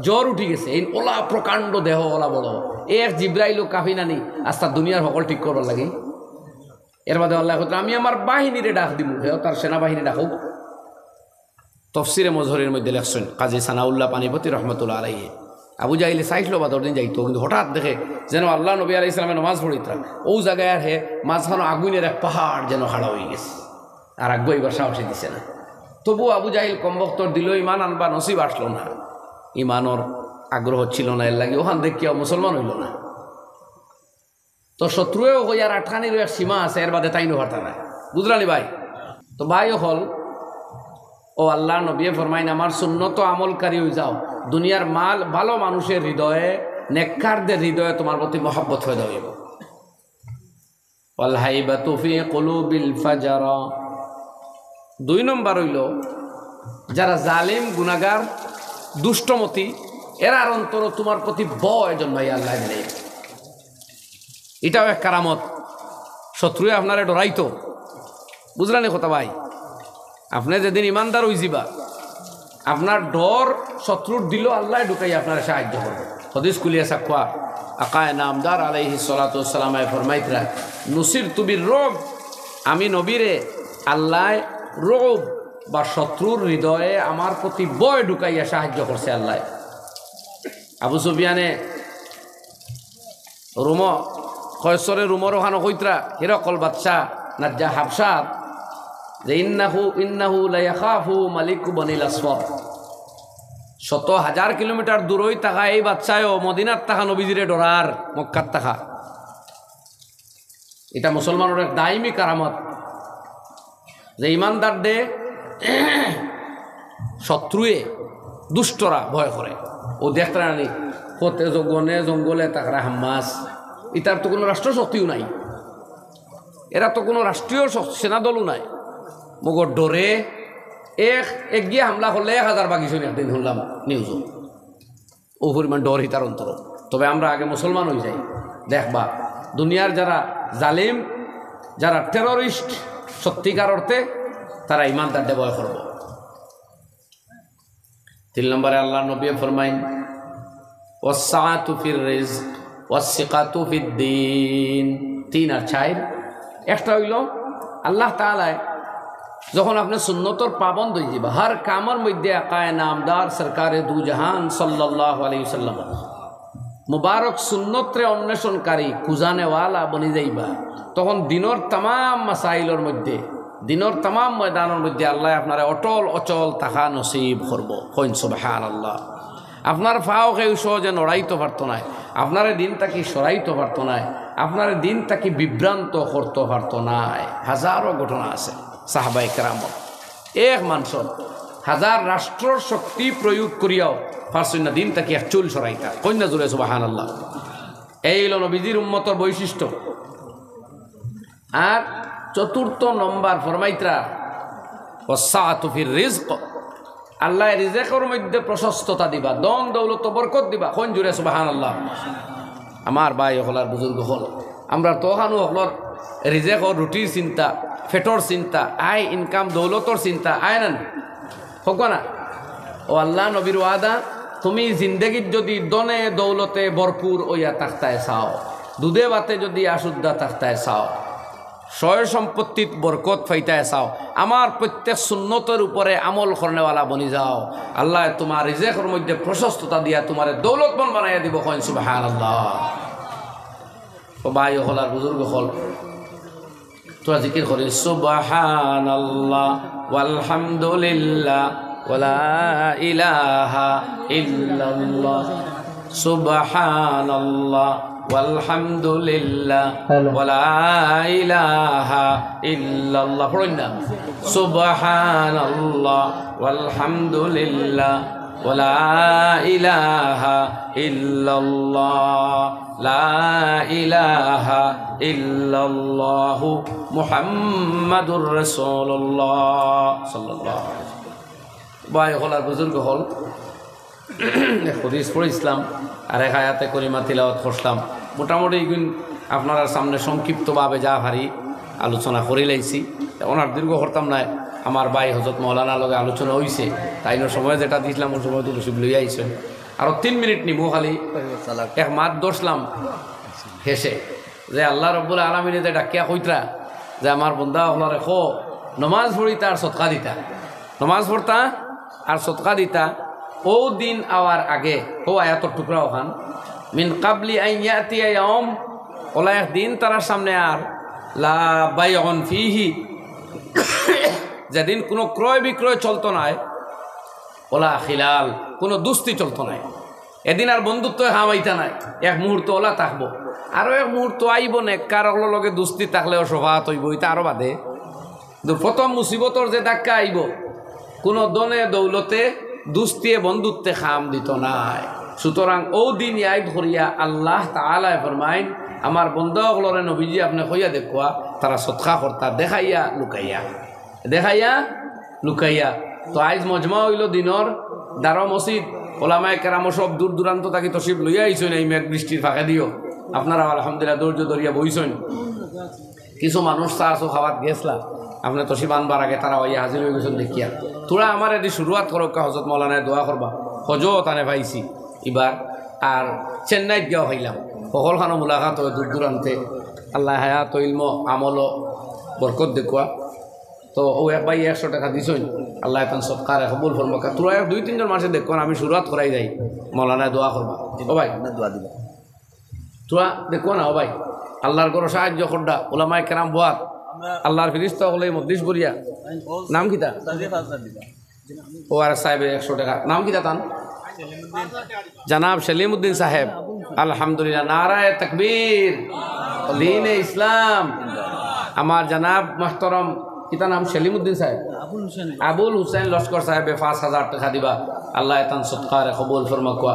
S1: জ্বর উঠি গেছে। এই ওলা প্রকাণ্ড দেহ, ওলা বড় এক জিবরাইল কাফি নানি আস্তা দুনিয়ার সকল ঠিক করার লাগে। এর বাদে আল্লাহ কইতা আমি আমার বাহিনীরে ডাক দিব, হেও তার সেনাবাহিনী ডাকুক। তফসিরে মজহরের মধ্যে লেখছেন কাজী সানাউল্লাহ পানিপতি রহমতুল্লাহ আলাইহি, আবু জাহিলে চাইছিল বা দিন যাইতো, কিন্তু হঠাৎ দেখে যেন আল্লাহ নবী আলাইহিস সালামের নামাজ পড়িতাম, ও জায়গায় আর হে মাঝখানো আগুনের এক পাহাড় যেন হাড়া হয়ে গেছে, আর আগ্য এবার সাহসী দিছে না। তবু আবু জাহিল কমবক্তর দিল, ইমান আনবা নসিব আসলো না, ইমানর আগ্রহ ছিল না, এর লাগে ওখান দেখিয়া মুসলমান হইল না। তো শত্রুয়েও হই আর আঠানির এক সীমা আছে, এর বাদে তাইনো হারতা না, বুঝলানি ভাই। তো ভাই হল ও আল্লাহ নবী ফরমাইন আমার সুন্নত আমলকারী হয়ে যাও, দুনিয়ার মাল ভালো মানুষের হৃদয়ে, নেককারদের হৃদয়ে তোমার প্রতি মহব্বত হয়ে যাইব। ওয়াল হাইবাতু ফি কুলুবিল ফাজারা, 2 নম্বর হইল যারা জালিম, গুনাহগার, দুষ্টমতি, এরার অন্তর তোমার প্রতি ভয় জন্মাই আল্লাহ দিলে। এটাও এক কারামত, শত্রুয়ে আপনারে ডরাইতো, বুঝলেন কথা ভাই। আপনি যেদিন ইমানদার হয়ে যাবা, আপনার ডর শত্রুর দিল আল্লাহ ঢুকাই আপনার সাহায্য করবে। হদিস কুলিয়া সাক্ষা আকায় নামদার আলাইহিস সালাতু ওয়াস সালাম ফরমাইতরা নুসিরতু বির রুব, আমি নবীরে আল্লাহ রুব বা শত্রুর হৃদয়ে আমার প্রতি ভয় ঢুকাইয়া সাহায্য করছে আল্লাহ। আবু সুফিয়ানে রুম কয়সরে রুমর ওখানো কইতরা হিরকল বাদশাহ নাজ্জা হাবশার যে ইন্নাহু লা ইয়াখাফু মালিকু বনিল আসফর, শত হাজার কিলোমিটার দূরই থাকা এই বাচ্চায়ও মদিনার থাকা নবীজিরে ডরার, মক্কার থাকা। এটা মুসলমানের এক দাইমি কারামত যে ইমানদার দে শত্রুয়ে দুষ্টরা ভয় করে। ও দেখতে রানি পথে জগনে জঙ্গলে তাকরা হাম্মাস, ইতার তো কোনো রাষ্ট্র শক্তিও নাই, এরা তো কোনো রাষ্ট্রীয় সেনাদলও নাই। মগর ডরে এক গিয়ে হামলা করলে 1000 বাগিয়েছেন একদিন শুনলাম নিউজ। ও পরিমাণ ডর হিতার অন্তর। তবে আমরা আগে মুসলমান হয়ে যাই, দেখবা দুনিয়ার যারা জালিম, যারা টেররিস্ট সত্যিকার অর্থে, তারা ইমানদারদের ভয় করব। 3 নম্বরে আল্লাহ নবী ফরমাইন ওয়াসসাআতু ফির রিজক ওয়াসসিকাতু ফিদ্দীন। 3 আর 4 একটা হইল আল্লাহ তাআলা যখন আপনি সুন্নতর পাবন্দ হয়ে যাবে, হর কামের মধ্যে আকায় নামদার সরকারে দু জাহান সাল্লাল্লাহু আলাইহি ওয়াসাল্লাম মুবারক সুন্নতরে অন্বেষণকারী খুঁজানেওয়ালা বনি যাইবা, তখন দিনের তাম মাসাইলের মধ্যে, দিনের তাম ময়দানের মধ্যে আল্লাহ আপনারা অটল অচল তাহা নসিব করব। কইন সুবহানাল্লাহ। আপনার ফাও কেউ সহজে নড়াইতে পারত না, আপনার দিন তাকে সরাইতে পারত না, আপনার দিন তাকে বিভ্রান্ত করতে পারত না। হাজারো ঘটনা আছে সাহাবায়ে কেরামত। এক মানুষের 1000 রাষ্ট্রর শক্তি প্রয়োগ করিয়াও পারছেন না দিন তাকে এক চুল সরাইতা। কন্যা জুড়ে সুবহানাল্লাহ। এই হলো নবীজির উম্মতের বৈশিষ্ট্য। আর 4th নম্বর ফরমাইত্রা ওয়াসসাআতু ফির রিজক, আল্লাহ রিজেকের মধ্যে প্রশস্ততা দিবা, দন দৌলত বরকত দিবা। কোন জুড়ে সুবহানাল্লাহ। আমার ভাই হলার বুজুর্গ হল, আমরা তোহানু হলর রিজেকর রুটির চিন্তা, ফেটর চিন্তা, আয় ইনকাম দৌলতর চিন্তা আয় না হোক না। ও আল্লাহ নবীর ওয়াদা, তুমি জিন্দগির যদি দনে দৌলতে ভরপুর ওইয়া তাকতায় চাও, দুধে বাতে যদি আশুদ্ধা তাকতায় চাও, সয় সম্পত্তিত বরকত ফাইতায় চাও, আমার প্রত্যেক সুন্নতের উপরে আমল করনেওয়ালা বনি যাও, আল্লাহ তোমার রিজেকের মধ্যে প্রশস্ততা দিয়া তোমার দৌলতমন বানাইয়া দিব। কইন সুবহানাল্লাহ। ও ভাই হল আর বুজুর্গ হল, তোরা জিকির করি সুবহানাল্লাহ ওয়ালহামদুলিল্লাহ ওয়ালা ইলাহা ইল্লাল্লাহ, সুবহানাল্লাহ ওয়ালহামদুলিল্লাহ ওয়ালা ইলাহা ইল্লাল্লাহ। পড়ুন না, সুবহানাল্লাহ ওয়ালহামদুলিল্লাহ ওয়ালা ইলাহা ইল্লাল্লাহ, লা ইলাহা ইল্লাল্লাহু মুহাম্মাদুর রাসূলুল্লাহ সাল্লাল্লাহু আলাইহি ওয়াসাল্লাম। ভাই হল আর বুজুর্গ হল, হাদিস পড়িছিলাম আর এক আয়াতে করিমা তিলাওয়াত করলাম। মোটামুটি এগুন আপনার সামনে সংক্ষিপ্তভাবে যা ভারী আলোচনা করে লাইছি, ওনার দীর্ঘ করতাম না। আমার ভাই হজরত মৌলানার লগে আলোচনা হয়েছে, তাই সময় যেটা দিয়েছিলাম ওই সময় তো রসিব লইয়া আইসেন। আরও 3 মিনিট নিবো, খালি এক মাত দোষলাম হেসে যে আল্লাহ রব্বুল আলামিনে যে ডাকিয়া কইতরা যে আমার বন্ধা হলারে খো নমাজ পড়িতা আর সৎকা দিতা, নমাজ পড়তা আর সৎকা দিতা। ও দিন আওয়ার আগে ও আয়াতর টুকরা ওখান মিন কাবলি আন ইয়াতিয়া ইয়াউম, ওলা একদিন তার সামনে আর লা বাইউন ফিহি, যেদিন কোনো ক্রয় বিক্রয় চলতো নাই, ওলা খিলাল, কোনো দুস্তি চলতো নাই। এদিন আর বন্ধুত্ব হামাইতা নাই, এক মুহূর্ত ওলা থাকবো, আরও এক মুহূর্ত আইব নে কারো লগে দুস্তি থাকলেও সভাত হইব, এটা আরও বাদে। প্রথম মুসিবতর যে ধাক্কা আইব, কোনো দনে দৌলতে দুস্তিয়ে বন্ধুত্বে খাম দিত নাই। সুতরাং ও দিন ইয়াই ধরিয়া আল্লাহ তাআলা ফরমাইন, আমার বন্ধুগুলোরে নবীজি আপনি কইয়া দেখুয়া তারা সৎকা করতা, দেখাইয়া লুকাইয়া, দেখাইয়া লুকাইয়া। তো আইজ মজমা হইল দিনর দারো মসজিদ, ওলামায়ে কেরাম সব দূর দূরান্ত তাকে তশরিফ লইয়া আইসেন এই মেঘ বৃষ্টির ফাঁকে দিও। আপনারা আলহামদুলিল্লাহ ধৈর্য ধরিয়া বইছেন। কিছু মানুষ চাষও খাওয়াত গেছলা, আপনি তশরিফ আনবার আগে তারা ওই হাজির হয়ে গেছেন দেখিয়া। তোরা আমার এদি শুরুয়াত করোকা হজরত মৌলানায় দোয়া করবা, হজও তানে পাইছি এবার। আর চেন্নাইত গিয়েও খাইলাম, সকলখানো মুলাকাত হয় দূর দূরান্তে। আল্লাহ হায়াত ইলম আমল বরকত দেখুয়া। তো ও এক ভাই 100 টাকা দিছই, আল্লাহ এখন সৎকার কবুল ফরমাকা। তোরা 2-3 জন মাসে দেখুন, আমি শুরুয়াত করাই যাই, মৌলানায় দোয়া করবা। ও ভাই দোয়া দিবা, তোরা দেখো না। ও ভাই আল্লাহর গরো সাহায্য করডা, ওলামায়ে কেরাম বোয়াত, আল্লাহর ফিরিস্তা হলে মদ্দিস বলিয়া। নাম কিতা? ও আর সাহেব 100 টাকা। নাম কিতা তান? জনাব সেলিমউদ্দিন সাহেব আলহামদুলিল্লাহ নারায়ে তাকবীর দীন ইসলাম আমার জনাব মোহতরম কিতা নাম সেলিমউদ্দিন সাহেব আবুল হুসেন লস্কর সাহেবে 5000 টাকা দিবা আল্লাহ তান সদকারে কবুল ফরমাকুয়া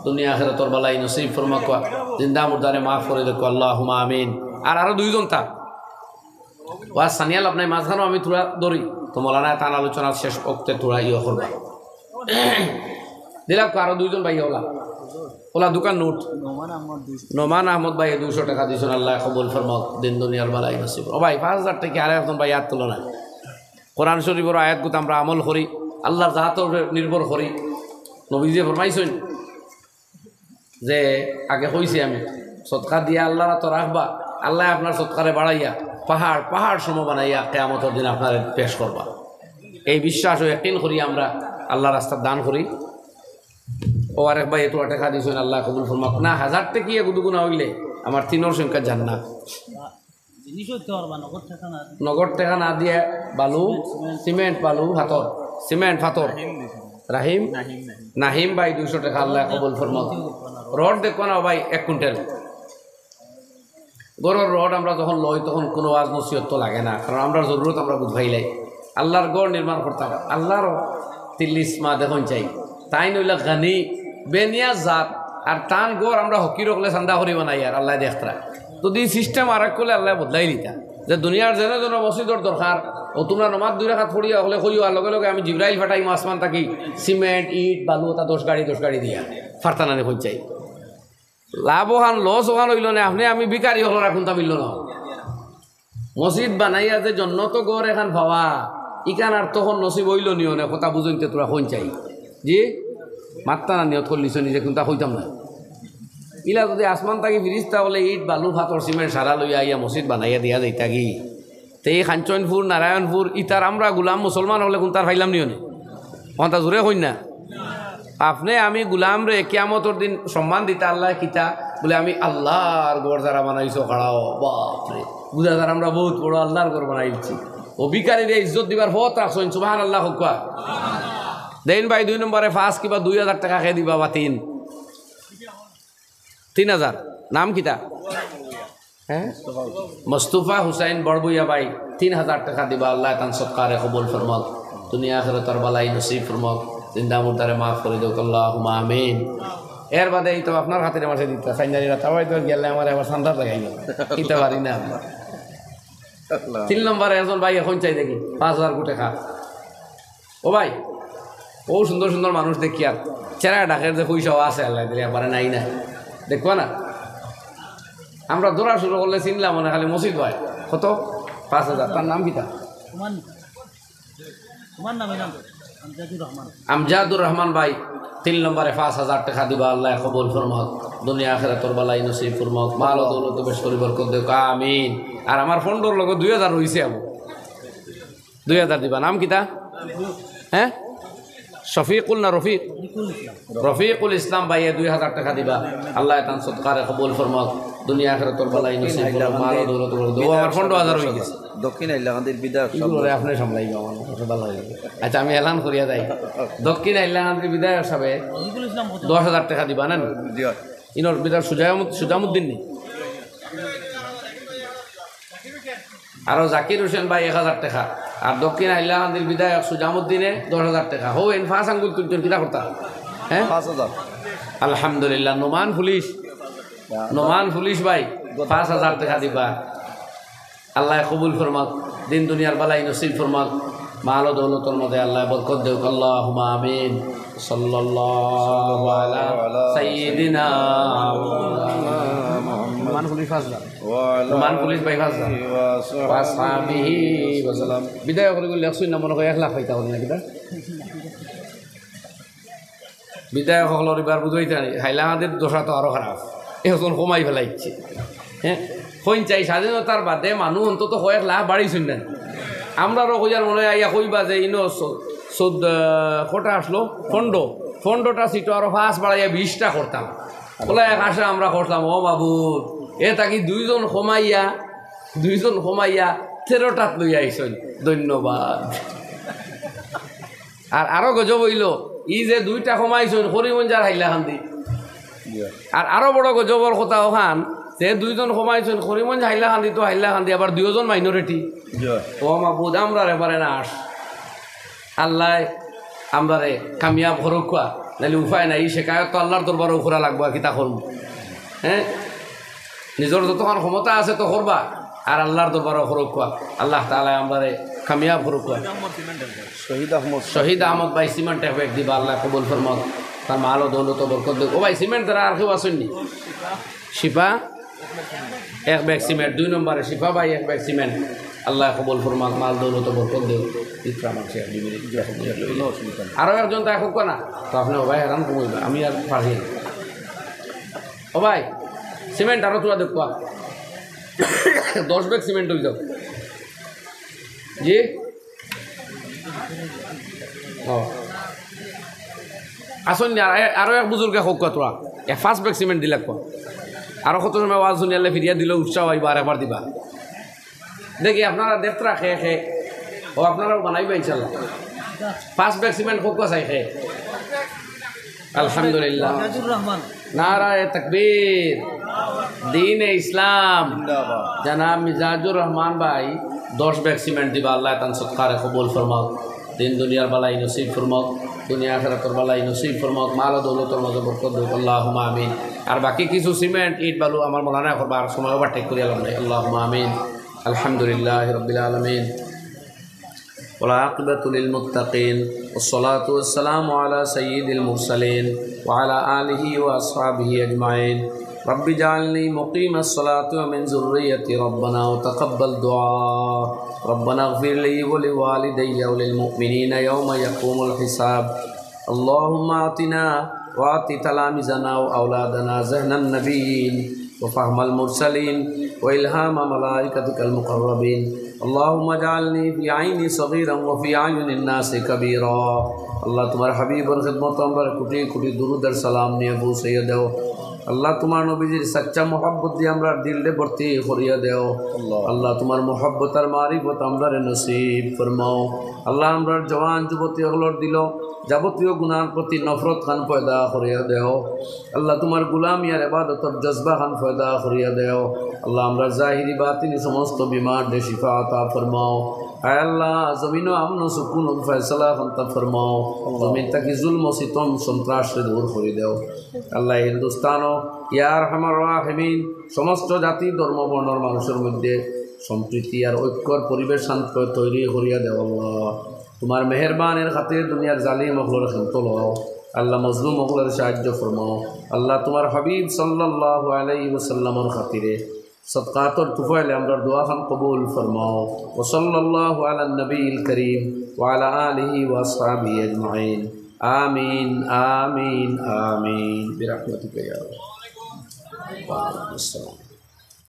S1: দুনিয়া আখিরাতর বালাই নসিব ফরমাকুয়া জিন্দা মুর্দারে মাফ করে দেখো আল্লাহুম্মা আমিন আর আরো দুইজন তা ওয়া সানিয়াল আপনার মাঝখানেও আমি তোরা ধরি তো মৌলানা তান আলোচনা শেষ বক্তে তোরা ইয়ে করবা দিলাম আরো দুইজন ভাই ওলা দোকান নোট নোমান আহমদ ভাই 200 টাকা দিয়েছেন আল্লাহ কবুল ফরমাক দিন দুনিয়ার বালাই নসিব ও ভাই 5000 টাকা আর একজন ভাই আয়াত তুলনা কোরআন শরীফের আয়াতগুলো আমরা আমল করি আল্লাহর জাতের নির্ভর করি নবীজি ফরমাইছেন যে আগে কইছি আমি সদকা দিয়া আল্লাহর তো রাখবা আল্লাহ আপনার সদকারে বাড়াইয়া পাহাড় পাহাড় সম বানাইয়া কিয়ামতের দিন আপনার পেশ করবা এই বিশ্বাস ও ইয়াকিন করি আমরা আল্লাহর রাস্তার দান করি ও আরেক ভাই এত টাকা দিয়েছেন আল্লাহ কবুল ফরমাক না 1000 টাকা গুদুগুনা হইলে আমার 3 সংখ্যা জান্নাত নগদ টাকা না দিয়ে বালু সিমেন্ট বালু হাতর সিমেন্ট ফাতর রাহিম নাহিম ভাই 200 টাকা আল্লাহ কবুল ফরমাক রড দেখো না ভাই 1 কুইন্টাল গড়ের রড আমরা যখন লই তখন কোনো ওয়াজ নসিহত তো লাগে না কারণ আমরা জরুরত আমরা বুঝাইলাই আল্লাহর গড় নির্মাণ করতাম আল্লাহর 30 মা দেখুন চাই তাই নইলা গানি বেনিয়া জাত আর টান গড় আমরা হকি রকলে চান্দা করি বানাই আর আল্লাহ দেখতরা যদি সিস্টেম আর এক করলে আল্লাহ বদলাই দিতা যে দুনিয়ার যেন যেন মসজিদর দরকার ও তোমরা নমাজ 2 রাকাত পড়িয়া হলে কইও আর লগে লগে আমি জিব্রাইল ফাটাই আসমান থাকি সিমেন্ট ইট বালু তা 10 গাড়ি দিয়া ফারতানানে কই চাই লাভহান লস ওখান হইল না আপনি আমি বিকারি হল রাখুন তা মিলল না মসজিদ বানাইয়া যে জন্য তো গড় এখান ভাবা ইকান আর তখন নসিব হইল নিও না কথা বুঝইতে তোরা কোন চাই জি মাত্তা না নিয়ত করলিস নিজে কোনটা কইতাম না ইলা যদি আসমান থাকি ফিরিস্তা বলে ইট বালু ফাতর সিমেন্ট সারা লইয়া আইয়া মসজিদ বানাইয়া দিয়া যাইতা কি তে এই কাঞ্চনপুর নারায়ণপুর ইতার আমরা গুলাম মুসলমান হলে কোনটার ফাইলাম নিও না কোনটা জোরে হই না আপনি আমি গুলাম রে কিয়ামতের দিন সম্মান দিতে আল্লাহ কিতা বলে আমি আল্লাহর গড় যারা বানাইছো খাড়াও বাপরে বুঝা যারা আমরা বহুত বড় আল্লাহর গড় বানাইছি ও বিকারীরে ইজ্জত দিবার হত রাখছেন সুবহানাল্লাহ হুকা দেন ভাই 2 নম্বরে 5 কিবা 2000 টাকা খেয়ে দিবা বা 3000 নাম কিতা হ্যাঁ মুস্তাফা হুসাইন বড়বুইয়া ভাই 3000 টাকা দিবা আল্লাহ তান সদকারে কবুল ফরমাক দুনিয়া আখিরাতের বালাই নসিব ফরমাক জিন্দা মুর্দারে মাফ করে দেও আল্লাহুম্মা আমিন এর বাদে এই তো আপনার হাতের মাসে দিতে সাইনারিরা তাওই তো গেলে আমার আবার সান্দা লাগাইল কিতা পারি না 3 নম্বরে একজন ভাই এখন চাই দেখি 5000 কোটি টাকা ও ভাই ও সুন্দর সুন্দর মানুষ দেখি আর চেরা ডাকের যে পয়সাও আছে আল্লাহ দিলে একবারে নাই না দেখবা না আমরা দৌড়া শুরু করলে চিনলাম মনে খালি মসজিদ ভাই কত 5000 তার নাম কিতা আমজাদুর রহমান ভাই 3 নম্বরে 5000 টাকা দিবা আল্লাহ কবুল ফরমাক দুনিয়া আখিরাতের বালাই নসিব ফরমাক মাল ও দৌলত বেশ করে বরকত দেও আমিন আর আমার ফন্ডর লগে 2000 হইছে আবু 2000 দিবা নাম কিতা হ্যাঁ শফিকুল না রফিক রফিকুল ইসলাম ভাই 2000 টাকা দিবা আল্লাহ তান সদকারে কবুল ফরমাক দুনিয়া আখিরাতের বালাই নসিব ফরমাক মাল ও দৌলত দেও আমার ফন্ড 1000 হই গেছে
S2: দক্ষিণ আইলাকান্দির বিদায়
S1: সব আপনি সামলাইবা আমার ভালো হয়ে যাবে আচ্ছা আমি এলান করিয়া যাই দক্ষিণ আইলাকান্দির বিদায় হিসাবে 10000 টাকা দিবা না ইনর বিদায় সুজামুদ্দিন নি আর জাকির হোসেন ভাই 1000 টাকা আর দক্ষিণ আইলাকান্দির বিধায়ক সুজামুদ্দিনে 10000 টাকা হো এন 5 আঙ্গুল তুলতেন কিনা করতা হ্যাঁ
S2: 5000
S1: আলহামদুলিল্লাহ নোমান পুলিশ ভাই 5000 টাকা দিবা আল্লাহ কবুল ফরমাক দিন দুনিয়ার বালাই নসিব ফরমাক মাল ও দৌলতের মধ্যে আল্লাহ বরকত দেও আল্লাহুম্মা আমিন সাল্লাল্লাহু আলা সাইয়্যিদিনা মান পুলিশ ভাই 5000 ওয়াসাবিহি ওয়াসালাম বিদায় করে গেলে 100 না মনে হয় 1 লাখ হইতা হল না কিটা বিদায় হল এবার বুঝাইতে হাইলাহাদের দশা তো আরো খারাপ এখন কমাই ফেলাইছে হ্যাঁ কইন চাই স্বাধীনতার বাদে মানুষ অন্তত 1 লাখ বাড়িছেন না আমরা রোজার মনে আইয়া কইবা যে ইনো কোটা আসলো ফন্ডটা সিট আরো 5 বাড়াইয়া 20টা করতাম বলে এক আশা আমরা করতাম ও বাবু এ তাকি 2 জন কমাইয়া 13টাত লইয়া আইসন ধন্যবাদ আর আরো গজব হইল ই যে দুইটা কমাইছেন করিমঞ্জার হাইলা খান্দি আর আরো বড় গজবর কথা ওখান যে দুইজন কমাইছেন করিমঞ্জ হাইলা খান্দি তো হাইলা খান্দি আবার দুইজন মাইনরিটি ও মাহবুদ আমরা এবারে না আস আল্লাহ আমরা রে কামিয়াব হরক খোয়া নাহলে উপায় নাই শেখায় তো আল্লাহর দরবারে উখরা লাগবো আর কিতা করবো হ্যাঁ নিজের যতক্ষণ ক্ষমতা আছে তো করবা আর আল্লাহর দরবারে হরক খোয়া আল্লাহ তাআলা আমরা রে কামিয়াব হরক খোয়া শহীদ আহমদ ভাই সিমেন্ট এক ব্যাগ দিবা আল্লাহ কবুল ফরমাও তার মাল ও দৌলত বরকত দেব ও ভাই সিমেন্ট দ্বারা আর কেউ আসেননি শিফা এক ব্যাগ সিমেন্ট 2 নম্বরে শিফা ভাই এক ব্যাগ সিমেন্ট আল্লাহ কবুল ফরমাক মাল দৌলত বরকত দেব ইকরা মানছে আরো একজন তা এখন না তো আপনি ও ভাই হারাম কমাইবা আমি আর পারি ও ভাই সিমেন্ট আরো তোলা দেখবা 10 ব্যাগ সিমেন্ট হয়ে যাও জি ও আসুন আরো এক বুজুর্গে হোক তোরা এক 5 ব্যাগ সিমেন্ট দিলাক আরো কত সময় আওয়াজ শুনিয়ালে ফিরিয়া দিলে উৎসাহ হইবা আর একবার দিবা দেখি আপনারা দেখতে রাখে খে ও আপনারাও বানাইবা ইনশাল্লাহ 5 ব্যাগ সিমেন্ট হোক চাই খে আলহামদুলিল্লাহ নারায়ে তাকবীর দীন ইসলাম জনাব মিজাজুর রহমান ভাই 10 ব্যাগ সিমেন্ট দিবা আল্লাহ তান সৎকারে কবুল ফরমাও দিন দুনিয়ার বালাই নসিব ফরমাও দুনিয়া আখিরাতের বালাই নসিব ফরমাও মাল ও দৌলতের মাঝে বরকত দাও আল্লাহুম্মা আমিন আর বাকি কিছু সিমেন্ট ইট বালু আমার মনে করবার সময় ওভারটেক করি আল্লাহুম্মা আমিন আলহামদুলিল্লাহি রাব্বিল আলামিন والعاقبة للمتقين والصلاة والسلام على سيد المرسلين وعلى آله وأصحابه أجمعين رب اجعلني مقيم الصلاة ومن ذريتي ربنا وتقبل دعاء ربنا اغفر لي ولوالدي وللمؤمنين يوم يقوم الحساب اللهم آتنا وآت تلامذنا وأولادنا ذهن النبيين وفهم المرسلين وإلهام ملائكتك المقربين اللهم اجعلني في عيني صغيرا وفي أعين الناس كبيرا اللہ تمہارے حبیب اور خدمت امبر کٹی کٹی درود اور سلام نے ابو سید ہو اللہ تمہار নবীজির সচ্চা মোহাব্বত দিয়ে আমরা দিলে ভর্তি করিয়া দেও আল্লাহ তোমার মোহাব্বত আর মারিফত আমরারে নসিব ফরমাও আল্লাহ আমরার জওয়ান যুবতী হলর দিল যাবতীয় গুনার প্রতি নফরত খান পয়দা করিয়া দেও আল্লাহ তোমার গুলামি আর ইবাদতর জজবা খান পয়দা করিয়া দেও আল্লাহ আমরা জাহিরি বাতিনি সমস্ত বিমার দে শিফা আতা ফরমাও আয় আল্লাহ জমিন ও আমন সুকুন ও ফয়সালা খানতা ফরমাও জমিন তাকি জুলম ও সিতম সন্ত্রাস দূর করে দেও আল্লাহ হিন্দুস্তান ইয়া আরহামার রাহিমিন সমস্ত জাতি ধর্ম বর্ণর মানুষের মধ্যে সম্প্রীতি আর ঐক্যর পরিবেশ শান্ত তৈরি করিয়া দেও আল্লাহ তোমার মেহেরবানের খাতির দুনিয়ার জালিম মখলর শান্ত লও আল্লাহ মজলুম মখলর সাহায্য ফরমাও আল্লাহ তোমার হাবিব সাল্লাল্লাহু আলাইহি ওয়াসাল্লামের খাতিরে সদকাতর তুফাইলে আমরা দোয়া খান কবুল ফরমাও ওয়া সাল্লাল্লাহু আলা নবীল করিম ওয়া আলা আলিহি ওয়া আসহাবিহি আজমাইন আমিন আমিন আমিন বিরহমাতিকা ইয়া রাব্বাল আলামিন।